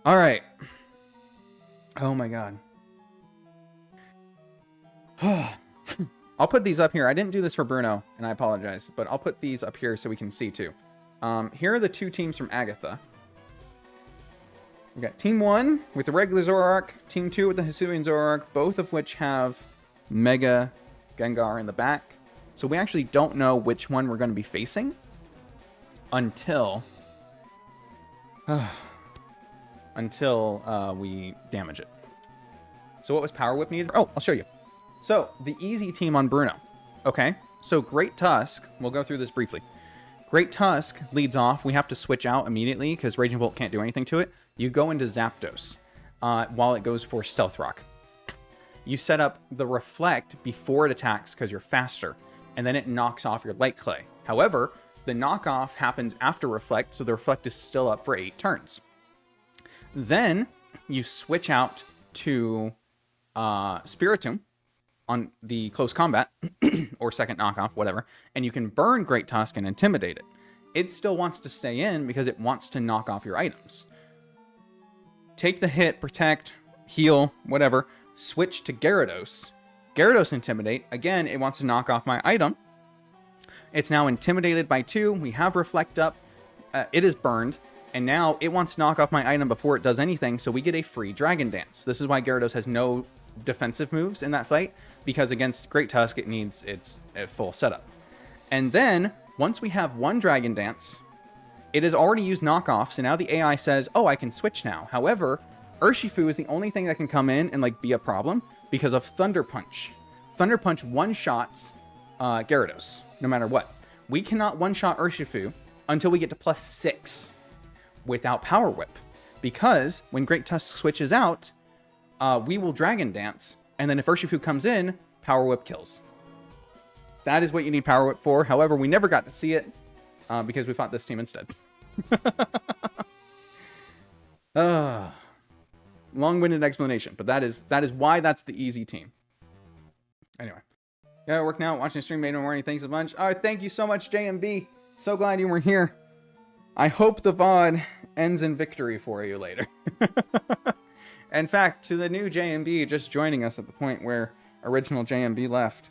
All right. Oh my god. I'll put these up here. I didn't do this for Bruno, and I apologize, but I'll put these up here so we can see too. Here are the two teams from Agatha. We got Team 1 with the regular Zoroark, Team 2 with the Hisuian Zoroark, both of which have Mega Gengar in the back. So we actually don't know which one we're going to be facing until we damage it. So what was Power Whip needed? Oh, I'll show you. So the easy team on Bruno. Okay, so Great Tusk, we'll go through this briefly. Great Tusk leads off. We have to switch out immediately because Raging Bolt can't do anything to it. You go into Zapdos while it goes for Stealth Rock. You set up the Reflect before it attacks because you're faster, and then it knocks off your Light Clay. However, the knockoff happens after Reflect, so the Reflect is still up for 8 turns. Then you switch out to Spiritomb on the close combat, or second knockoff, whatever, and you can burn Great Tusk and Intimidate it. It still wants to stay in because it wants to knock off your items. Take the hit, protect, heal, whatever, switch to Gyarados. Gyarados Intimidate, again, it wants to knock off my item. It's now intimidated by 2, we have Reflect up, it is burned, and now it wants to knock off my item before it does anything, so we get a free Dragon Dance. This is why Gyarados has no defensive moves in that fight, because against Great Tusk it needs its full setup. And then once we have one Dragon Dance, it has already used knockoff, so now the AI says, oh, I can switch now. However, Urshifu is the only thing that can come in and like be a problem because of Thunder Punch. Thunder Punch one-shots Gyarados no matter what. We cannot one-shot Urshifu until we get to +6 without Power Whip, because when Great Tusk switches out, we will Dragon Dance, and then if Urshifu comes in, Power Whip kills. That is what you need Power Whip for. However, we never got to see it. because we fought this team instead. Long-winded explanation, but that is why that's the easy team. Anyway, yeah, working out, watching the stream, made no morning. Thanks a bunch. All right, thank you so much, JMB. So glad you were here. I hope the VOD ends in victory for you later. In fact, to the new JMB just joining us at the point where original JMB left,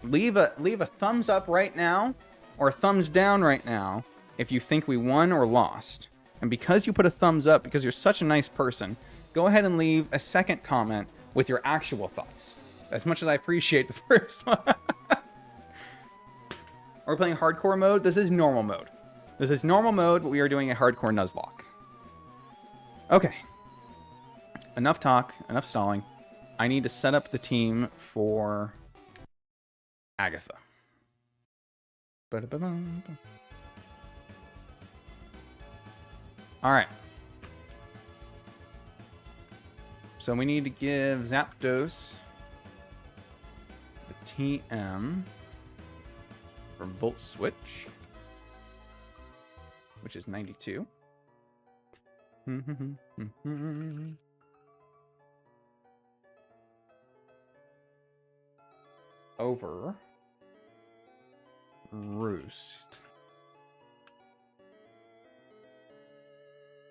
leave a thumbs up right now or a thumbs down right now if you think we won or lost. And because you put a thumbs up, because you're such a nice person, go ahead and leave a second comment with your actual thoughts. As much as I appreciate the first one. We're playing hardcore mode. This is normal mode. This is normal mode, but we are doing a hardcore Nuzlocke. Okay. Enough talk, enough stalling. I need to set up the team for Agatha. Alright. So we need to give Zapdos the TM for Volt Switch, which is 92. Over Roost.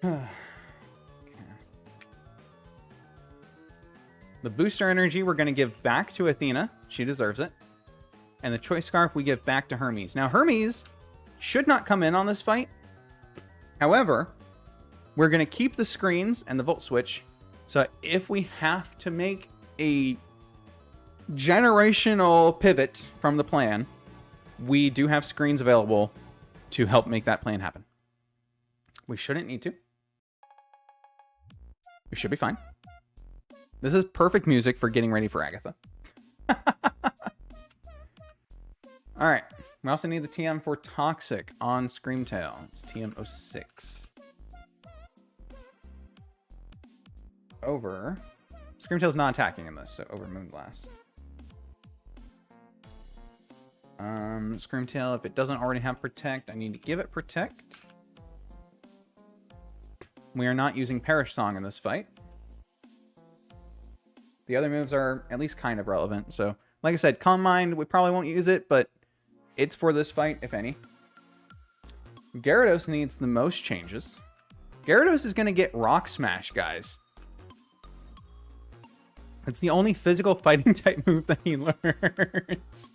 Okay. The booster energy we're going to give back to Athena. She deserves it. And the choice scarf we give back to Hermes. Now, Hermes should not come in on this fight. However, we're going to keep the screens and the Volt Switch. So if we have to make a generational pivot from the plan, we do have screens available to help make that plan happen. We shouldn't need to. We should be fine. This is perfect music for getting ready for Agatha. Alright. We also need the TM for Toxic on Screamtail. It's TM06. Over. Screamtail's not attacking in this, so over Moonblast. Screamtail, if it doesn't already have Protect, I need to give it Protect. We are not using Perish Song in this fight. The other moves are at least kind of relevant. So, like I said, Calm Mind, we probably won't use it, but it's for this fight, if any. Gyarados needs the most changes. Gyarados is going to get Rock Smash, guys. It's the only physical fighting type move that he learns.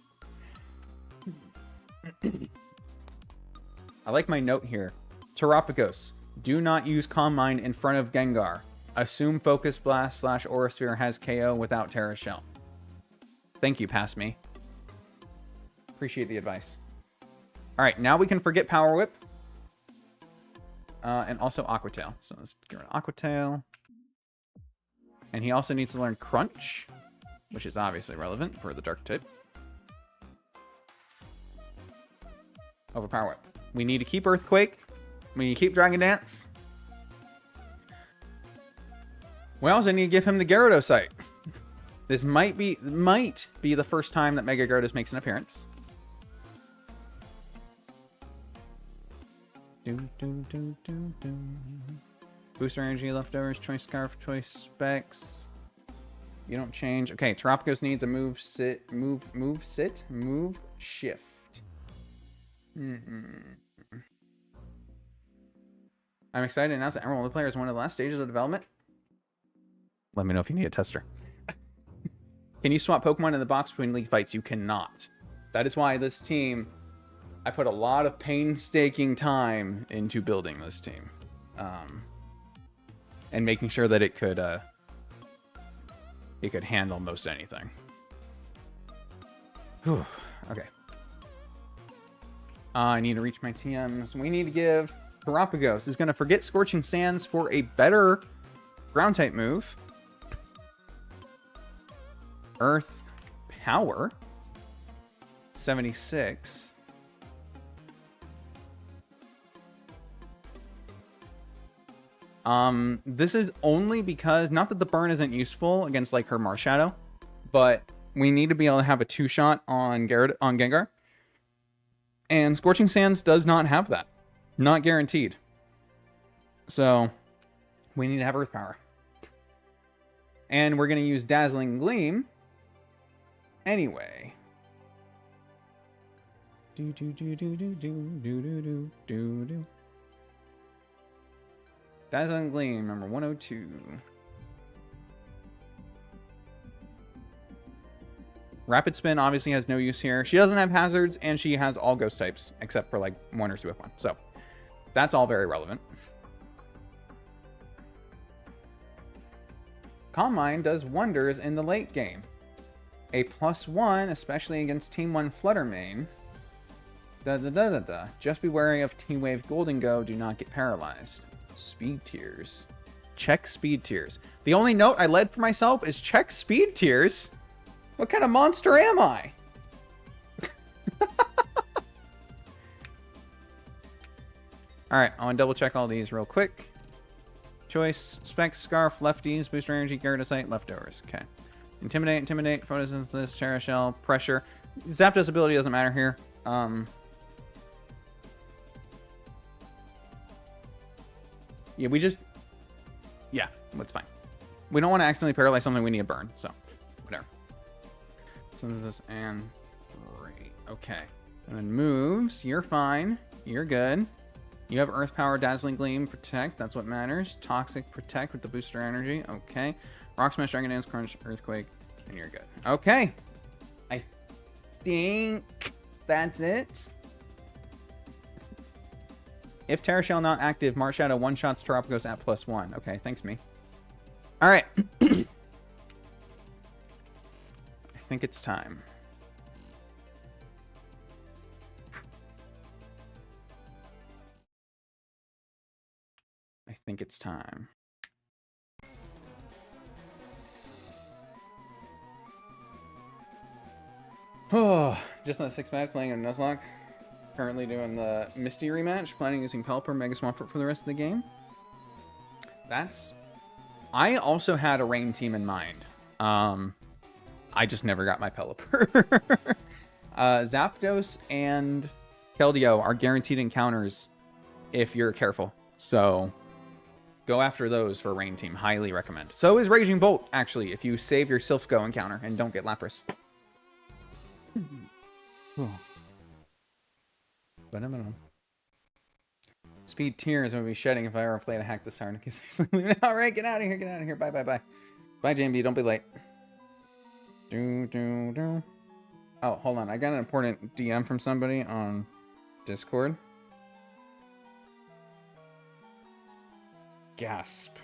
I like my note here. Terapagos. Do not use Calm Mind in front of Gengar. Assume Focus Blast / Aura Sphere has KO without Terra Shell. Thank you, pass me. Appreciate the advice. Alright, now we can forget Power Whip. And also Aqua Tail. So let's get rid of Aqua Tail. And he also needs to learn Crunch, which is obviously relevant for the Dark type. Over Power Whip. We need to keep Earthquake. We need to keep Dragon Dance. We also need to give him the Gyarados. This might be the first time that Mega Gyarados makes an appearance. Booster energy, leftovers, choice scarf, choice specs. You don't change. Okay, Terapagos needs a move shift. I'm excited to announce that Emerald Player is one of the last stages of development. Let me know if you need a tester. Can you swap Pokemon in the box between league fights? You cannot. That is why this team, I put a lot of painstaking time into building this team. And making sure that it could handle most anything. Whew. Okay. I need to reach my TMs. We need to give Terapagos is going to forget Scorching Sands for a better ground type move. Earth Power. 76. This is only because, not that the burn isn't useful against like her Marshadow, but we need to be able to have a 2-shot on Gengar. And Scorching Sands does not have that. Not guaranteed. So we need to have Earth Power. And we're going to use Dazzling Gleam anyway. Dazzling Gleam, number 102. Rapid Spin obviously has no use here. She doesn't have hazards, and she has all ghost types, except for like 1 or 2 F1. So that's all very relevant. Calm Mind does wonders in the late game. A +1, especially against Team 1 Fluttermane. Just be wary of T-Wave Golden Go. Do not get paralyzed. Speed tiers. Check speed tiers. The only note I led for myself is check speed tiers. What kind of monster am I? Alright, I want to double check all these real quick. Choice, Spec, Scarf, Lefties, Booster Energy, Gyarados, Leftovers. Okay. Intimidate, Photosynthesis, Terra Shell, Pressure. Zapdos ability doesn't matter here. Yeah, yeah, that's fine. We don't want to accidentally paralyze something we need to burn, so whatever. Synthesis and great. Okay. And then moves. You're fine. You're good. You have Earth Power, Dazzling Gleam, Protect. That's what matters. Toxic, Protect with the Booster Energy. Okay. Rock Smash, Dragon Dance, Crunch, Earthquake, and you're good. Okay. I think that's it. If Terra Shell not active, Marshadow one-shots Terapagos at +1. Okay, thanks me. Alright. I think it's time. I think it's time. Oh, just on 6-Mad playing on Nuzlocke. Currently doing the Misty rematch, planning using Pelipper, Mega Swampert for the rest of the game. I also had a Rain team in mind. I just never got my Pelipper. Zapdos and Keldeo are guaranteed encounters if you're careful. So go after those for a Rain team. Highly recommend. So is Raging Bolt, actually, if you save your Silph encounter and don't get Lapras. Speed tears will be shedding if I ever played a hack this hard. Alright, get out of here, get out of here. Bye, bye, bye. Bye, JMB, don't be late. Oh, hold on. I got an important DM from somebody on Discord. Gasp.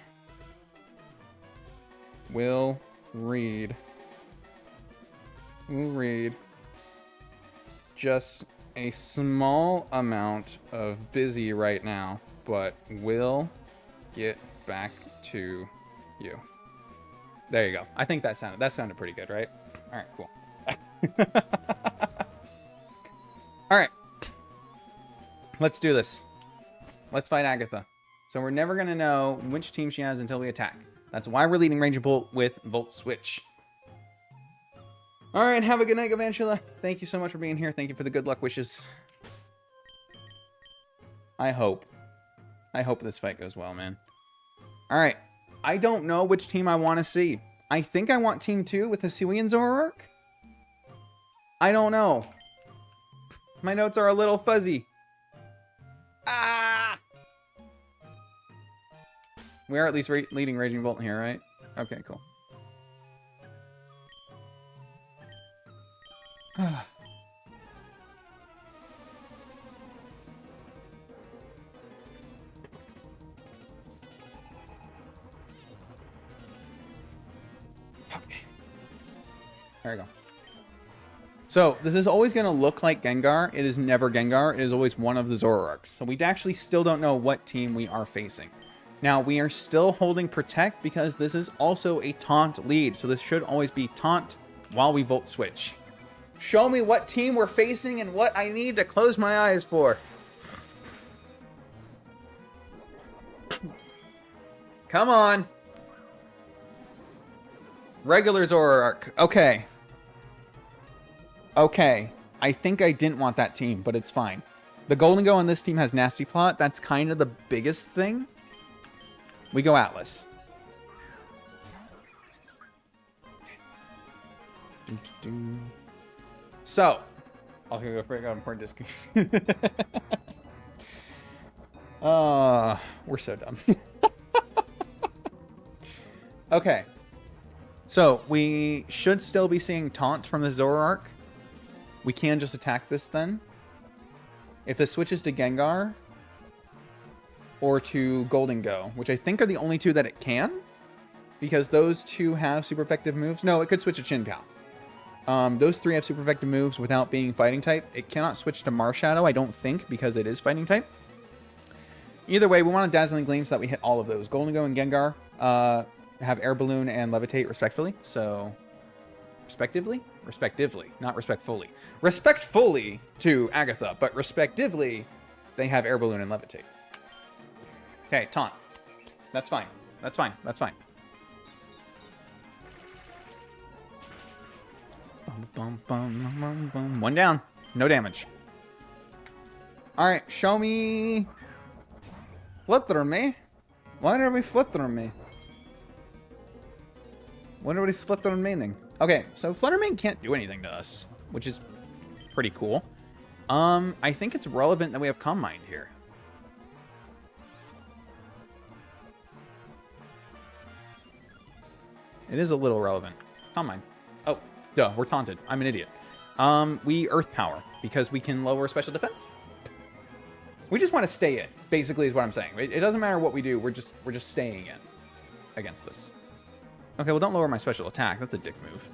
Will read. Just a small amount of busy right now, but will get back to you. There you go. I think that sounded pretty good, right? All right, cool. All right. Let's do this. Let's fight Agatha. So we're never going to know which team she has until we attack. That's why we're leading Raging Bolt with Volt Switch. All right, have a good night, Gavantula. Thank you so much for being here. Thank you for the good luck wishes. I hope this fight goes well, man. All right. I don't know which team I want to see. I think I want Team 2 with Hisui and Zoroark. I don't know. My notes are a little fuzzy. Ah! We are at least leading Raging Bolt here, right? Okay, cool. There we go. So, this is always going to look like Gengar. It is never Gengar. It is always one of the Zoroarks. So, we actually still don't know what team we are facing. Now, we are still holding Protect because this is also a taunt lead. So, this should always be taunt while we Volt Switch. Show me what team we're facing and what I need to close my eyes for. Come on. Regular Zoroark. Okay. Okay. I think I didn't want that team, but it's fine. The Golden Go on this team has Nasty Plot. That's kind of the biggest thing. We go Atlas. So, I'll go break out important disc. We're so dumb. Okay. So, we should still be seeing taunt from the Zoroark. We can just attack this then. If this switches to Gengar or to Golden Go, which I think are the only two that it can, because those two have super effective moves. No, it could switch to Chinpow. Those three have super effective moves without being fighting type. It cannot switch to Marshadow, I don't think, because it is fighting type. Either way, we want a Dazzling Gleam so that we hit all of those. Golden Go and Gengar have Air Balloon and Levitate respectively. So, respectively, not respectfully. Respectfully to Agatha, but respectively, they have Air Balloon and Levitate. Okay, taunt. That's fine. That's fine. That's fine. One down. No damage. Alright, show me... Flitter me? Why are we flittering me? What are we flittering meaning? Okay, so Fluttermane can't do anything to us, which is pretty cool. I think it's relevant that we have Calm Mind here. It is a little relevant. Calm Mind. Oh, duh, we're taunted. I'm an idiot. We Earth Power, because we can lower special defense. We just want to stay in, basically is what I'm saying. It doesn't matter what we do, we're just staying in against this. Okay, well don't lower my special attack. That's a dick move.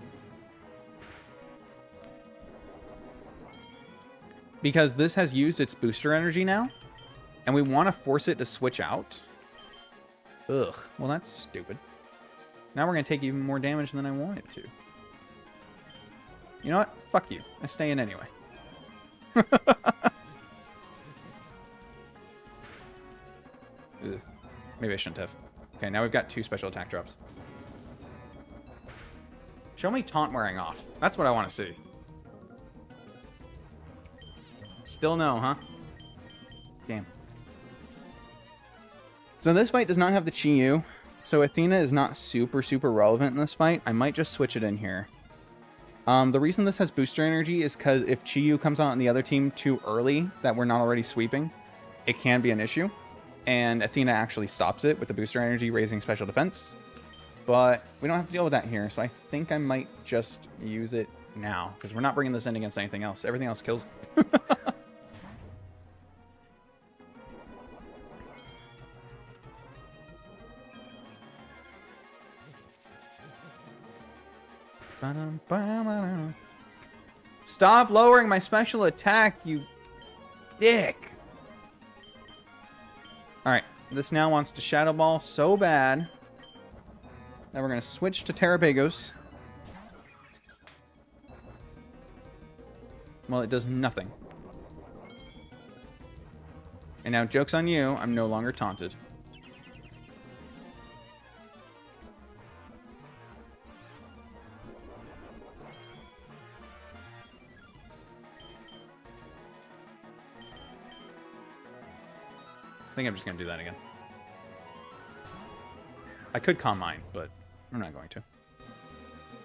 Because this has used its booster energy now, and we want to force it to switch out. Ugh, well that's stupid. Now we're going to take even more damage than I wanted to. You know what? Fuck you. I stay in anyway. Ugh. Maybe I shouldn't have. Okay, now we've got 2 special attack drops. Show me taunt wearing off. That's what I want to see. Still no, huh? Damn. So this fight does not have the Chi-Yu. So Athena is not super relevant in this fight. I might just switch it in here. The reason this has booster energy is because if Chi-Yu comes out on the other team too early that we're not already sweeping, it can be an issue. And Athena actually stops it with the booster energy raising special defense. But we don't have to deal with that here, so I think I might just use it now. Because we're not bringing this in against anything else. Everything else kills. Stop lowering my special attack, you dick! Alright, this now wants to Shadow Ball so bad. Now we're going to switch to Terabagos. Well, it does nothing. And now, joke's on you, I'm no longer taunted. I think I'm just going to do that again. I could Calm Mind, but I'm not going to.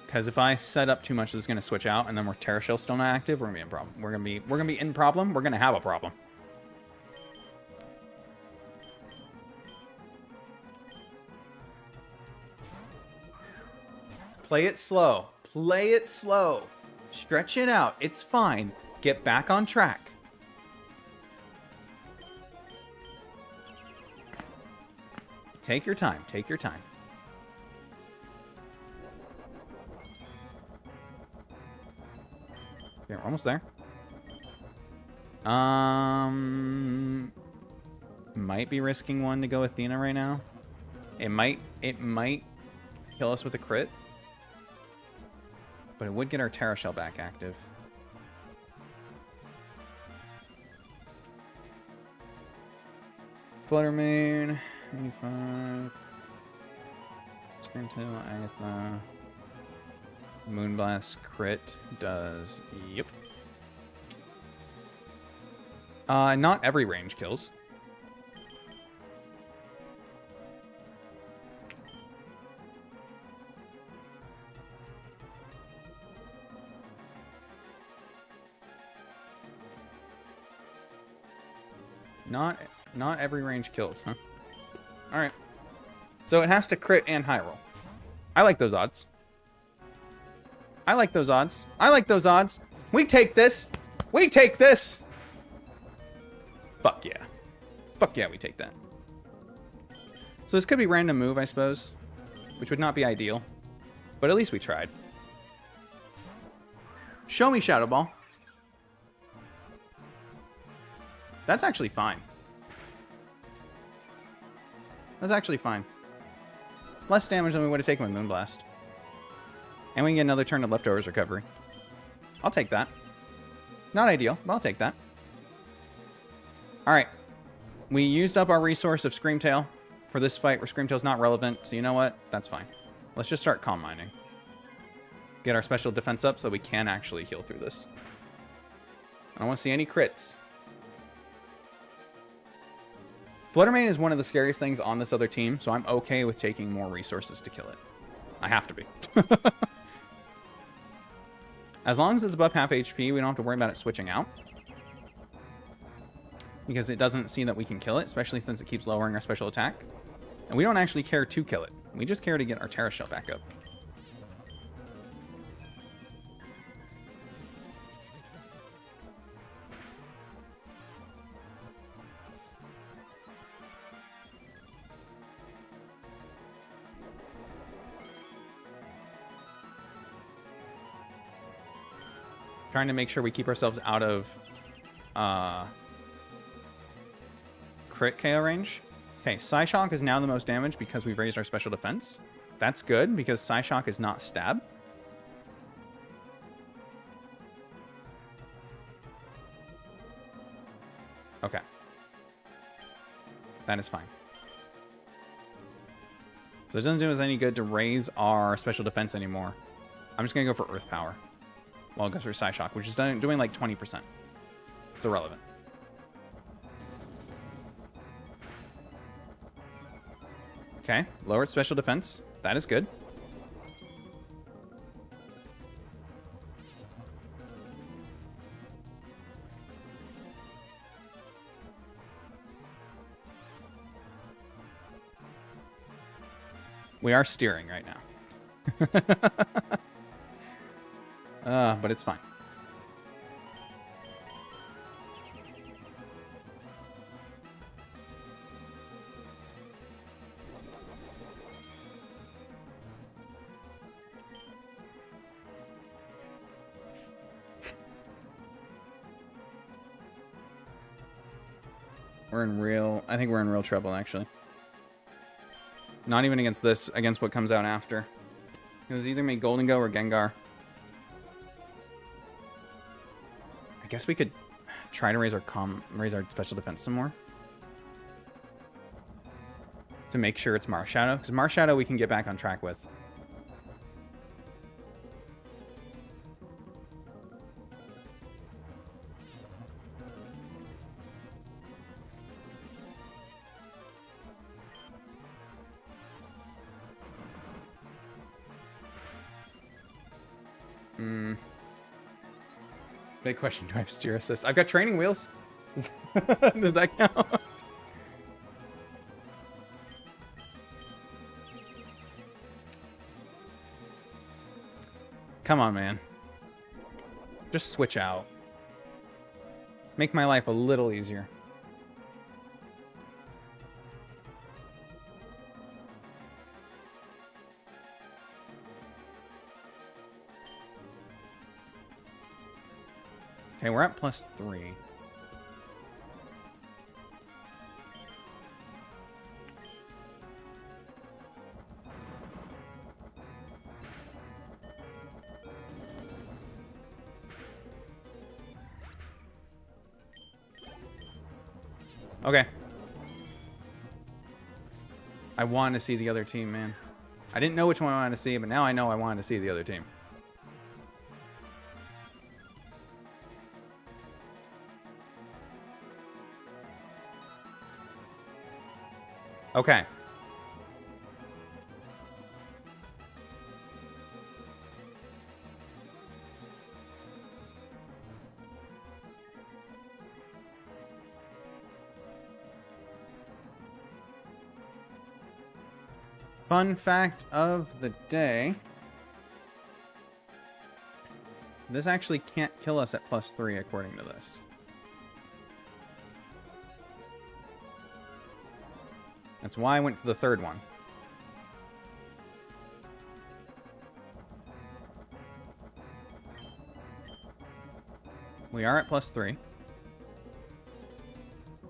Because if I set up too much, this is going to switch out, and then we're Terra Shell still not active, we're going to be in problem. We're going to be in problem. We're going to have a problem. Play it slow. Play it slow. Stretch it out. It's fine. Get back on track. Take your time. Take your time. Okay, we're almost there. Might be risking one to go Athena right now. It might kill us with a crit. But it would get our Terra Shell back active. Fluttermane. 85. Screamtail, Agatha. Moonblast crit does. Yep. Not every range kills. Not every range kills, huh? All right. So it has to crit and high roll. I like those odds. I like those odds. I like those odds. We take this. We take this. Fuck yeah. Fuck yeah, we take that. So this could be random move, I suppose, which would not be ideal, but at least we tried. Show me Shadow Ball. That's actually fine. That's actually fine. It's less damage than we would have taken with Moonblast. And we can get another turn of Leftovers Recovery. I'll take that. Not ideal, but I'll take that. Alright. We used up our resource of Screamtail for this fight where Screamtail's not relevant, so you know what? That's fine. Let's just start Calm Minding. Get our special defense up so we can actually heal through this. I don't want to see any crits. Fluttermane is one of the scariest things on this other team, so I'm okay with taking more resources to kill it. I have to be. As long as it's above half HP, we don't have to worry about it switching out. Because it doesn't see that we can kill it, especially since it keeps lowering our special attack. And we don't actually care to kill it. We just care to get our Terra Shell back up. Trying to make sure we keep ourselves out of crit KO range. Okay, Psyshock is now the most damage because we've raised our special defense. That's good because Psyshock is not stab. Okay. That is fine. So it doesn't do us any good to raise our special defense anymore. I'm just going to go for Earth Power. Well, it goes for Psyshock, which is doing like 20%. It's irrelevant. Okay, lowered special defense. That is good. We are steering right now. But it's fine. I think we're in real trouble, actually. Not even against this, against what comes out after. It was either made Golden Go or Gengar. I guess we could try to raise our special defense some more. To make sure it's Marshadow. Because Marshadow we can get back on track with. Big question, do I have steer assist? I've got training wheels. Does that count? Come on, man. Just switch out. Make my life a little easier. Okay, we're at +3. Okay. I wanted to see the other team, man. I didn't know which one I wanted to see, but now I know I wanted to see the other team. Okay. Fun fact of the day. This actually can't kill us at +3 according to this. That's why I went for the third one. We are at +3.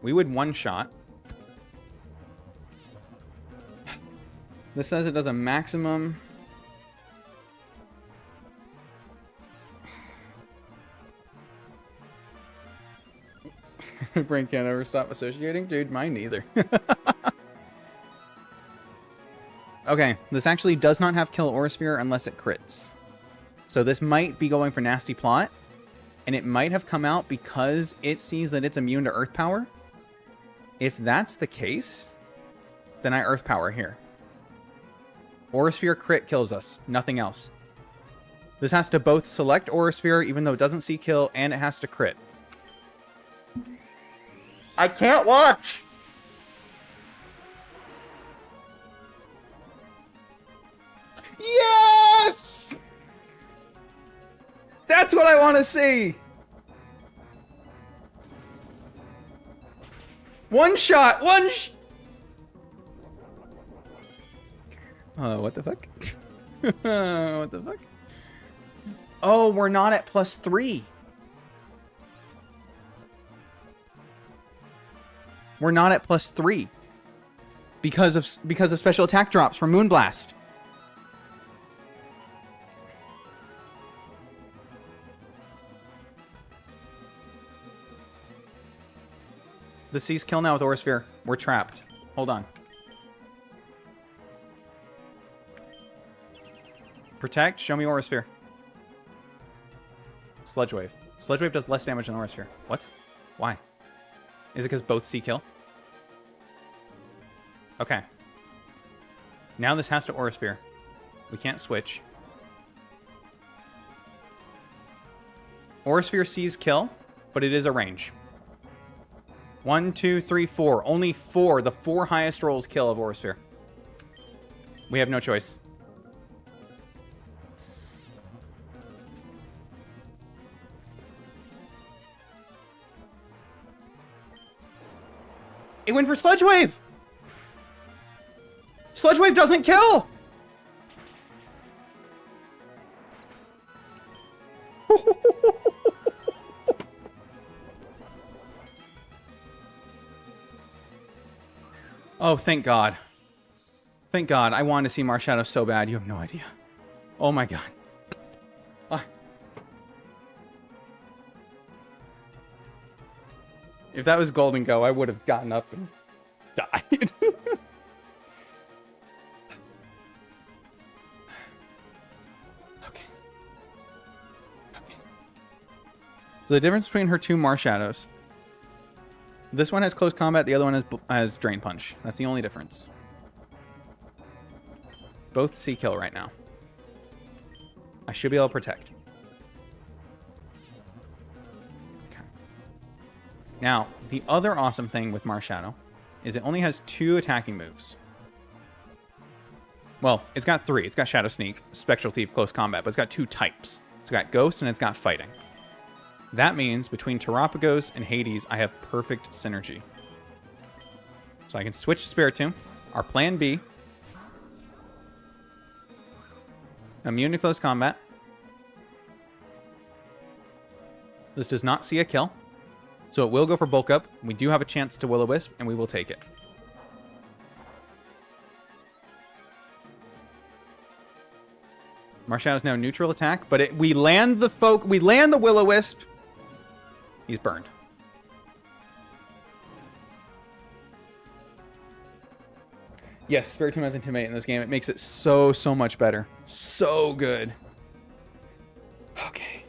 We would one-shot. This says it does a maximum... Brain can't ever stop associating? Dude, mine neither. Okay, this actually does not have Kill Aurasphere unless it crits. So this might be going for Nasty Plot, and it might have come out because it sees that it's immune to Earth Power. If that's the case, then I Earth Power here. Aurasphere crit kills us, nothing else. This has to both select Aurasphere, even though it doesn't see kill, and it has to crit. I can't watch! Yes! That's what I want to see! One shot! What the fuck? What the fuck? Oh, we're not at +3. We're not at +3. Because of special attack drops from Moonblast. The Sea's kill now with Aurasphere. We're trapped. Hold on. Protect. Show me Aurasphere. Sludge Wave. Sludge Wave does less damage than Aurasphere. What? Why? Is it because both see kill? Okay. Now this has to Aurasphere. We can't switch. Aurasphere sees kill, but it is a range. 1, 2, 3, 4. Only 4. The 4 highest rolls kill of Aurasphere. We have no choice. It went for Sludge Wave! Sludge Wave doesn't kill! Oh, thank God. Thank God. I wanted to see Marshadow so bad. You have no idea. Oh my God. Ah. If that was Golden Go, I would have gotten up and died. Okay. So the difference between her two Marshadows. This one has close combat, the other one has Drain Punch. That's the only difference. Both see kill right now. I should be able to protect. Okay. Now, the other awesome thing with Marshadow is it only has 2 attacking moves. Well, it's got 3. It's got Shadow Sneak, Spectral Thief, Close Combat, but it's got 2 types. It's got Ghost and it's got Fighting. That means between Terapagos and Hades, I have perfect synergy. So I can switch to Spiritomb. Our plan B. Immune to close combat. This does not see a kill. So it will go for Bulk Up. We do have a chance to Will-O-Wisp, and we will take it. Marshallow's now neutral attack, but we land the Will-O-Wisp. He's burned. Yes, Spiritomb has Intimidate in this game. It makes it so much better. So good. Okay.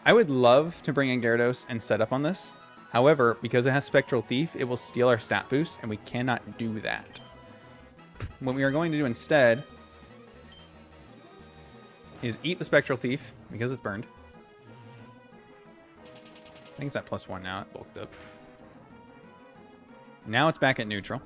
I would love to bring in Gyarados and set up on this. However, because it has Spectral Thief, it will steal our stat boost, and we cannot do that. What we are going to do instead is eat the Spectral Thief, because it's burned. I think it's at +1 now. It bulked up. Now it's back at neutral.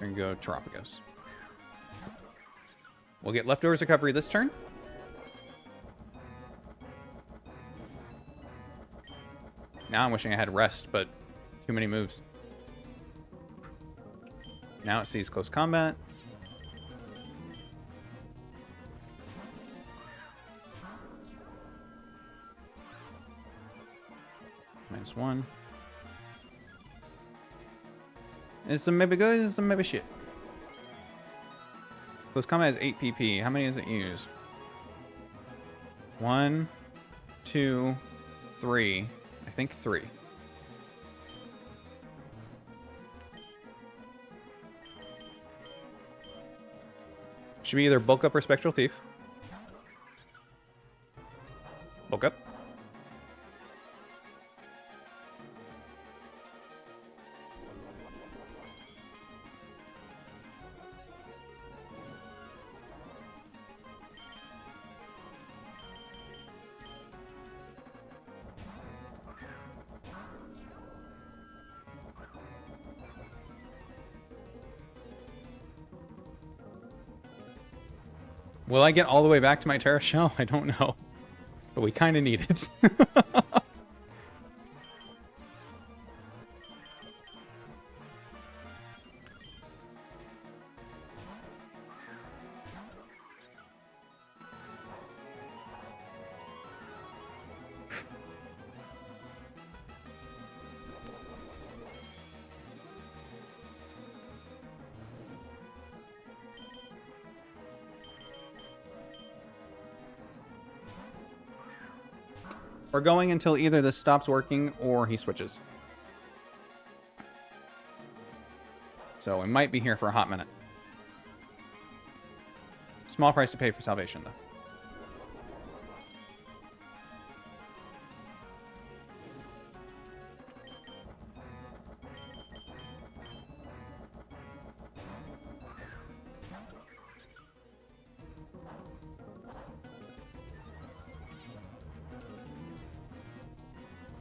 We're going to go Terapagos. We'll get Leftovers Recovery this turn. Now I'm wishing I had Rest, but too many moves. Now it sees Close Combat. -1. It's some maybe good, it's some maybe shit. Close Combat has 8 PP. How many has it used? 1, 2, 3. I think 3. Should be either Bulk Up or Spectral Thief. Bulk Up. Will I get all the way back to my Terra Shell? I don't know. But we kind of need it. We're going until either this stops working or he switches. So we might be here for a hot minute. Small price to pay for salvation, though.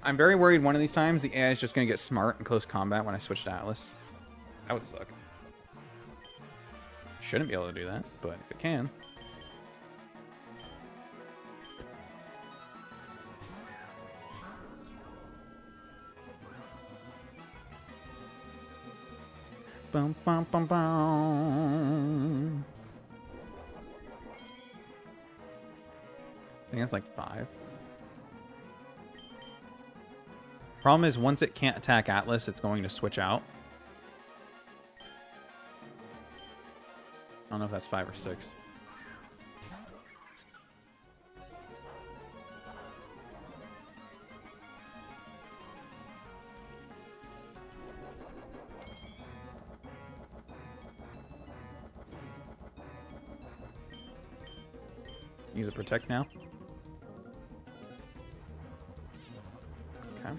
I'm very worried one of these times the AI is just going to get smart in close combat when I switch to Atlas. That would suck. Shouldn't be able to do that, but if it can. Bum, bum, bum, bum. I think that's like 5. Problem is, once it can't attack Atlas, it's going to switch out. I don't know if that's 5 or 6. Use a Protect now. Okay.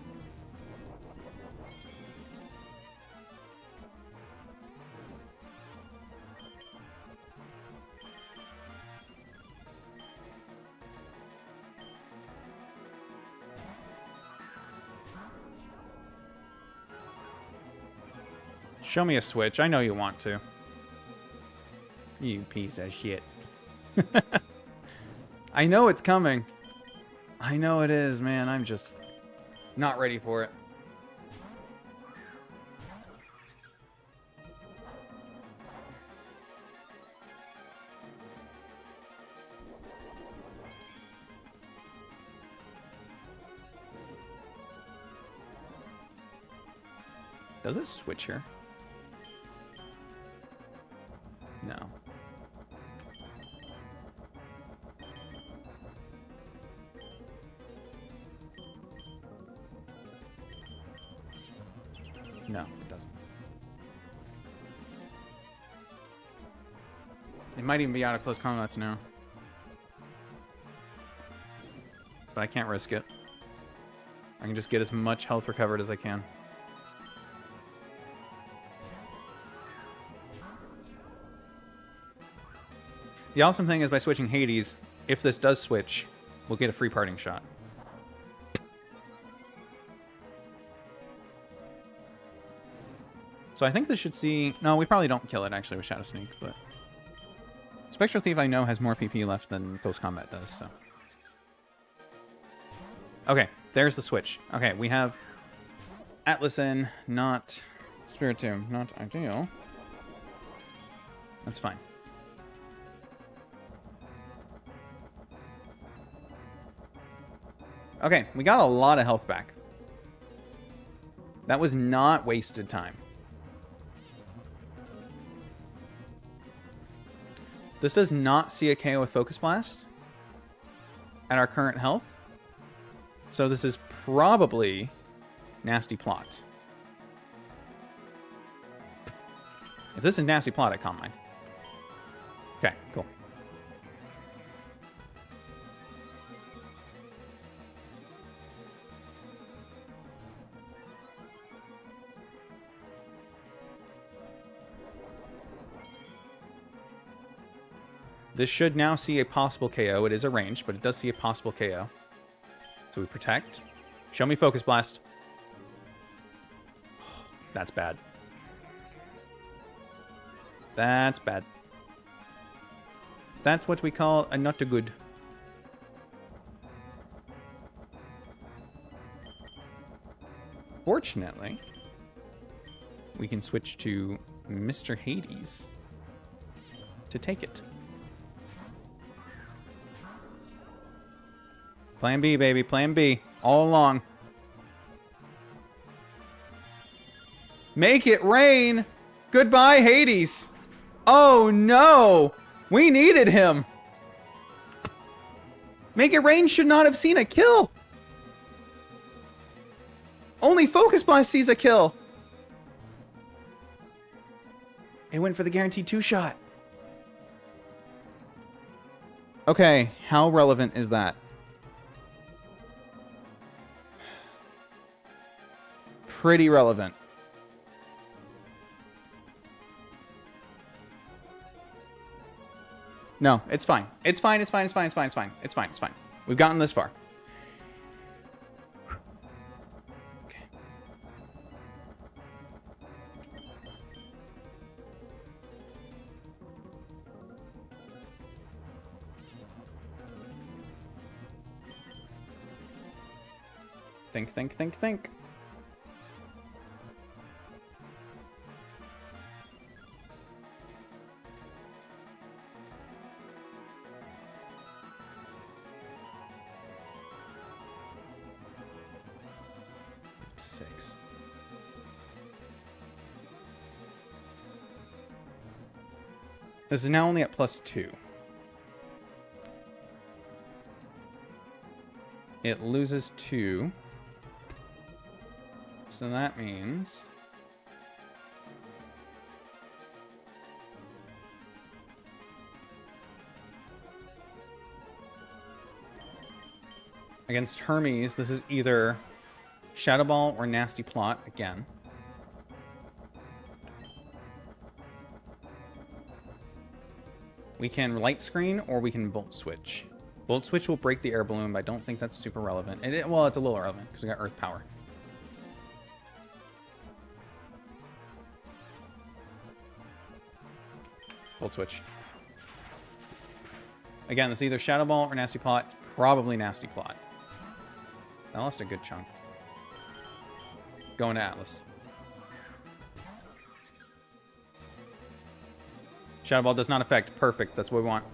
Show me a switch. I know you want to. You piece of shit. I know it's coming. I know it is, man. I'm just not ready for it. Does it switch here? No. No, it doesn't. It might even be out of close combats now. But I can't risk it. I can just get as much health recovered as I can. The awesome thing is by switching Hades, if this does switch, we'll get a free parting shot. So I think this should see... No, we probably don't kill it, actually, with Shadow Sneak, but... Spectral Thief, I know, has more PP left than Close Combat does, so... Okay, there's the switch. Okay, we have... Atlas in, not... Spiritomb, not ideal. That's fine. Okay, we got a lot of health back. That was not wasted time. This does not see a KO with Focus Blast at our current health. So this is probably Nasty Plot. If this is Nasty Plot, I calm mine. Okay, cool. This should now see a possible KO. It is a ranged, but it does see a possible KO. So we protect. Show me Focus Blast. That's bad. That's bad. That's what we call a not a good. Fortunately, we can switch to Mr. Hades to take it. Plan B, baby. Plan B. All along. Make it rain! Goodbye, Hades! Oh, no! We needed him! Make it rain should not have seen a kill! Only Focus Blast sees a kill! It went for the guaranteed 2-shot. Okay, how relevant is that? Pretty relevant. No, it's fine. It's fine, it's fine, it's fine, it's fine, it's fine. It's fine, it's fine. We've gotten this far. Okay. Think, think, think, think. This is now only at +2. It loses 2. So that means... against Hermes, this is either Shadow Ball or Nasty Plot again. We can Light Screen or we can Volt Switch. Volt Switch will break the air balloon, but I don't think that's super relevant. Well, it's a little relevant because we got Earth Power. Volt Switch. Again, it's either Shadow Ball or Nasty Plot. It's probably Nasty Plot. I lost a good chunk. Going to Atlas. Shadow Ball does not affect. Perfect. That's what we want.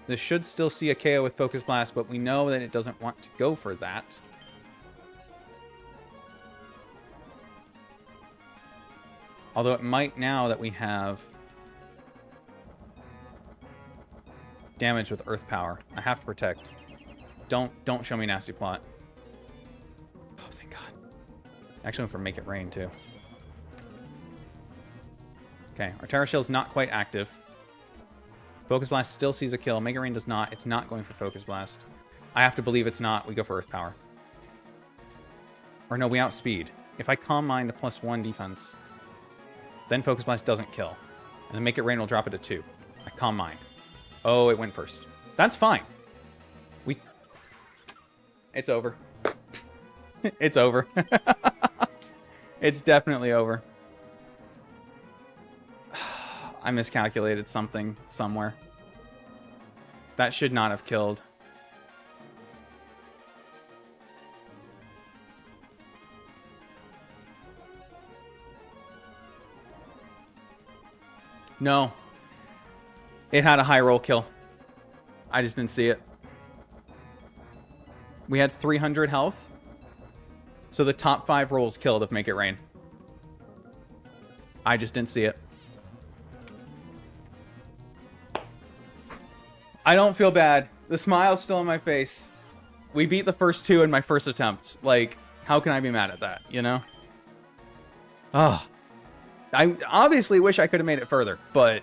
This should still see a KO with Focus Blast, but we know that it doesn't want to go for that. Although it might now that we have damage with earth power. I have to protect. Don't show me nasty plot. Oh, thank God. Actually went for make it rain too. Okay, our Terra Shell's not quite active. Focus Blast still sees a kill. Mega Rain does not. It's not going for Focus Blast. I have to believe it's not. We go for Earth Power. Or no, we outspeed. If I Calm Mind to +1 defense, then Focus Blast doesn't kill. And then Make It Rain will drop it to 2. I Calm Mind. Oh, it went first. That's fine. It's over. It's over. It's definitely over. I miscalculated something somewhere. That should not have killed. No. It had a high roll kill. I just didn't see it. We had 300 health. So the top 5 rolls killed if Make It Rain. I just didn't see it. I don't feel bad. The smile's still on my face. We beat the first 2 in my first attempt. Like, how can I be mad at that, you know? Oh. I obviously wish I could have made it further, but...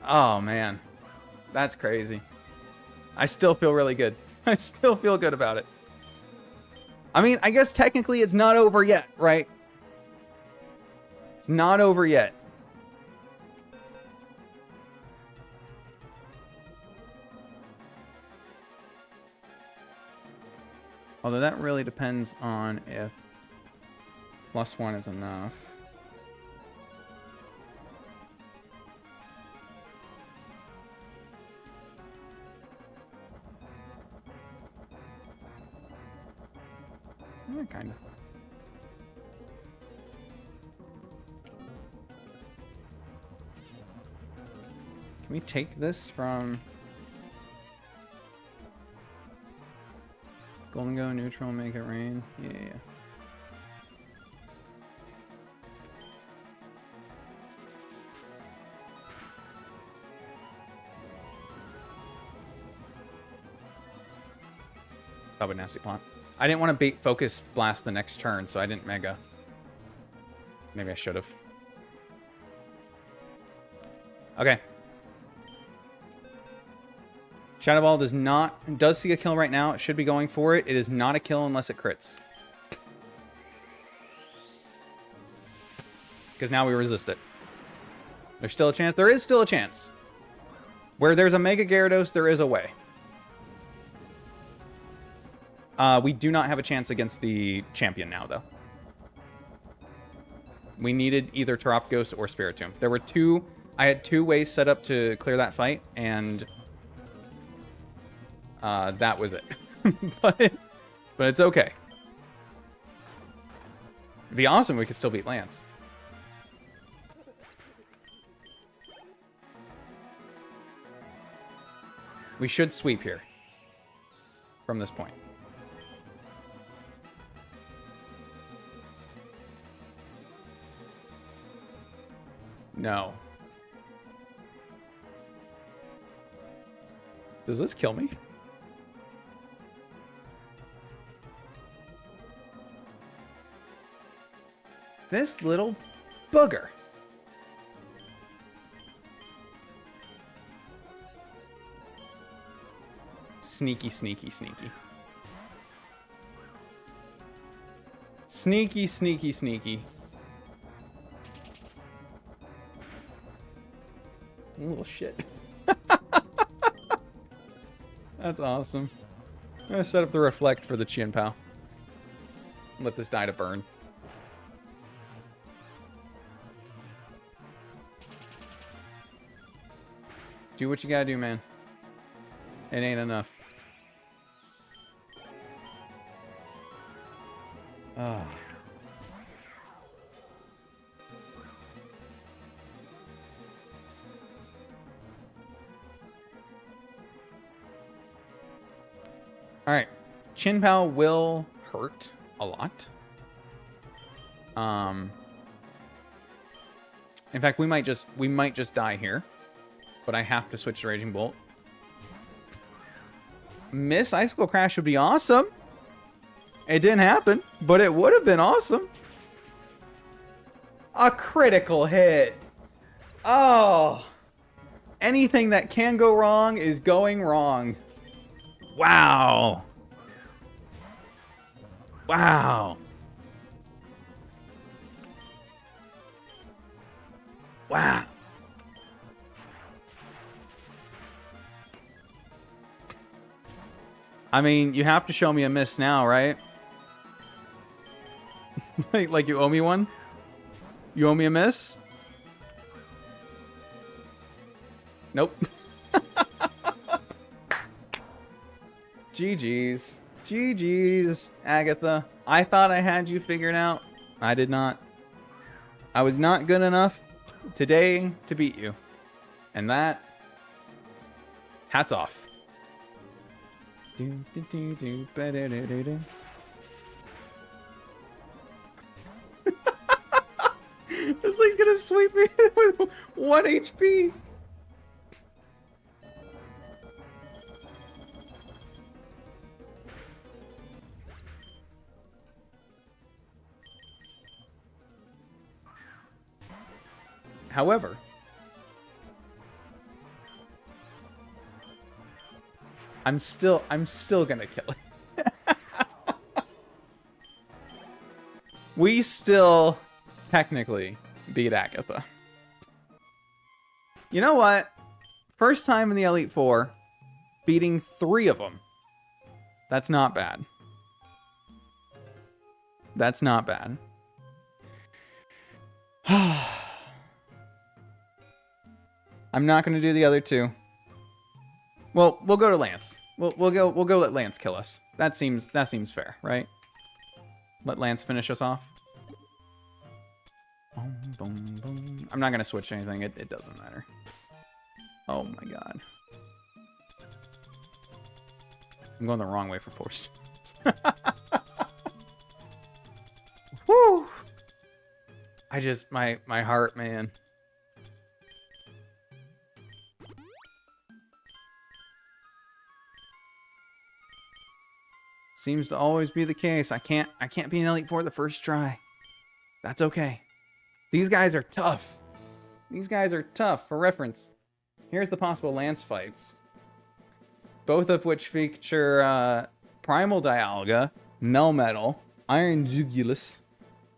Oh, man. That's crazy. I still feel really good. I still feel good about it. I mean, I guess technically it's not over yet, right? It's not over yet. Although that really depends on if +1 is enough. Yeah, kind of. Can we take this from Golden Go, neutral, Make It Rain? Yeah. Probably nasty plot. I didn't want to bait Focus Blast the next turn, so I didn't Mega. Maybe I should have. Okay. Shadow Ball does see a kill right now. It should be going for it. It is not a kill unless it crits. Because now we resist it. There's still a chance. There is still a chance. Where there's a Mega Gyarados, there is a way. We do not have a chance against the champion now, though. We needed either Terapagos or Spiritomb. There were two... I had 2 ways set up to clear that fight, and... that was it. but it's okay. It'd be awesome if we could still beat Lance. We should sweep here. From this point. No. Does this kill me? This little booger. Sneaky, sneaky, sneaky. Sneaky, sneaky, sneaky. Little shit. That's awesome. I'm gonna set up the reflect for the Chien-Pao. Let this die to burn. Do what you gotta do, man. It ain't enough. Ah. Alright. Chien-Pao will hurt a lot. In fact, we might just die here, but I have to switch to Raging Bolt. Miss Icicle Crash would be awesome. It didn't happen, but it would have been awesome. A critical hit. Oh. Anything that can go wrong is going wrong. Wow. Wow. Wow. I mean, you have to show me a miss now, right? like you owe me one? You owe me a miss? Nope. GG's. GG's, Agatha. I thought I had you figured out. I did not. I was not good enough today to beat you. And that... hats off. This thing's gonna sweep me with 1 HP. However, I'm still gonna kill it. We still technically beat Agatha. You know what? First time in the Elite Four, beating 3 of them. That's not bad. That's not bad. I'm not going to do the other 2. Well, we'll go to Lance. We'll go let Lance kill us. That seems fair, right? Let Lance finish us off. Boom, boom, boom. I'm not going to switch anything. It doesn't matter. Oh my god. I'm going the wrong way for forced. Woo! I just my heart, man. Seems to always be the case. I can't be an Elite Four the first try. That's okay. These guys are tough. These guys are tough. For reference, here's the possible Lance fights. Both of which feature Primal Dialga, Melmetal, Iron Zugulus,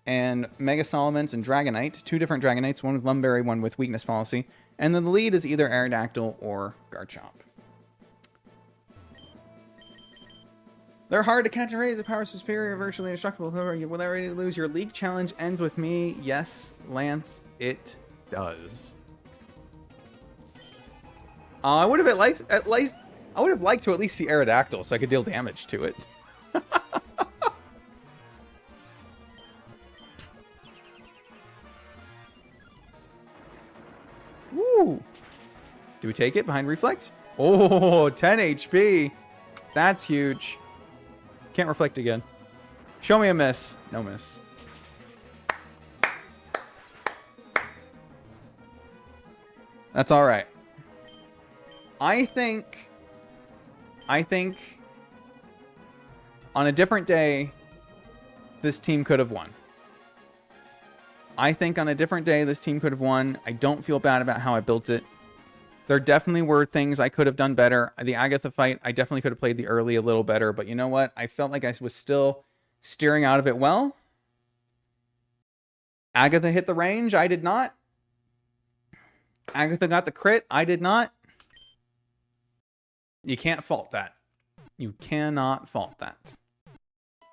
and Mega Salamence and Dragonite. 2 different Dragonites, one with Lumberry, one with Weakness Policy. And then the lead is either Aerodactyl or Garchomp. They're hard to catch and raise. A power superior, virtually indestructible. However, you will never ready to lose. Your league challenge ends with me. Yes, Lance, it does. I would have liked to at least see Aerodactyl so I could deal damage to it. Woo! Do we take it behind Reflect? Oh, 10 HP. That's huge. Can't reflect again. Show me a miss. No miss. That's all right. I think on a different day, this team could have won. I think on a different day, this team could have won. I don't feel bad about how I built it. There definitely were things I could have done better. The Agatha fight, I definitely could have played the early a little better. But you know what? I felt like I was still steering out of it well. Agatha hit the range. I did not. Agatha got the crit. I did not. You can't fault that. You cannot fault that.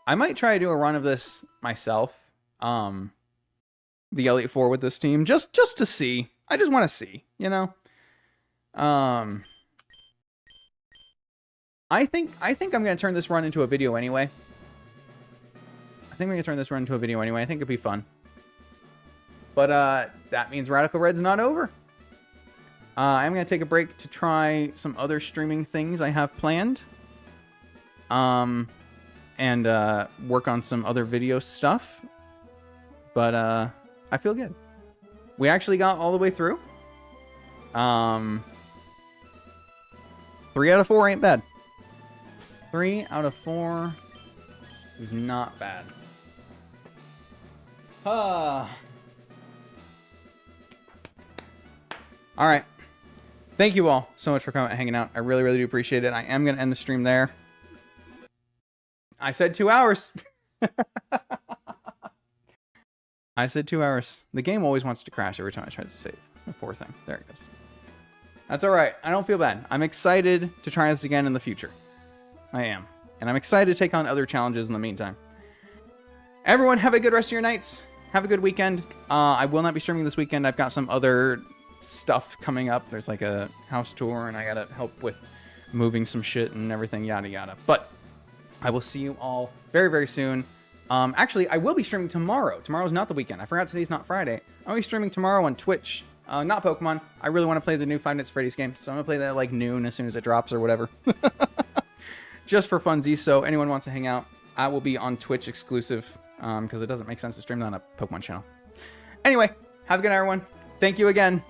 I might try to do a run of this myself. The Elite Four with this team. Just to see. I just want to see, you know? I think I'm going to turn this run into a video anyway. I think we're going to turn this run into a video anyway. I think it'd be fun. But that means Radical Red's not over. I'm going to take a break to try some other streaming things I have planned. And work on some other video stuff. but I feel good. We actually got all the way through. 3 out of 4 ain't bad. 3 out of 4 is not bad. All right. Thank you all so much for coming and hanging out. I really, really do appreciate it. I am going to end the stream there. I said 2 hours. I said 2 hours. The game always wants to crash every time I try to save. The poor thing. There it goes. That's all right. I don't feel bad. I'm excited to try this again in the future. I am. And I'm excited to take on other challenges in the meantime. Everyone, have a good rest of your nights. Have a good weekend. I will not be streaming this weekend. I've got some other stuff coming up. There's like a house tour, and I gotta help with moving some shit and everything, yada yada. But I will see you all very, very soon. Actually, I will be streaming tomorrow. Tomorrow's not the weekend. I forgot today's not Friday. I'll be streaming tomorrow on Twitch. Not Pokemon. I really want to play the new Five Nights at Freddy's game, so I'm gonna play that at like noon as soon as it drops or whatever. Just for funsies. So anyone wants to hang out, I will be on Twitch exclusive, because it doesn't make sense to stream that on a Pokemon channel. Anyway, have a good night, everyone. Thank you again.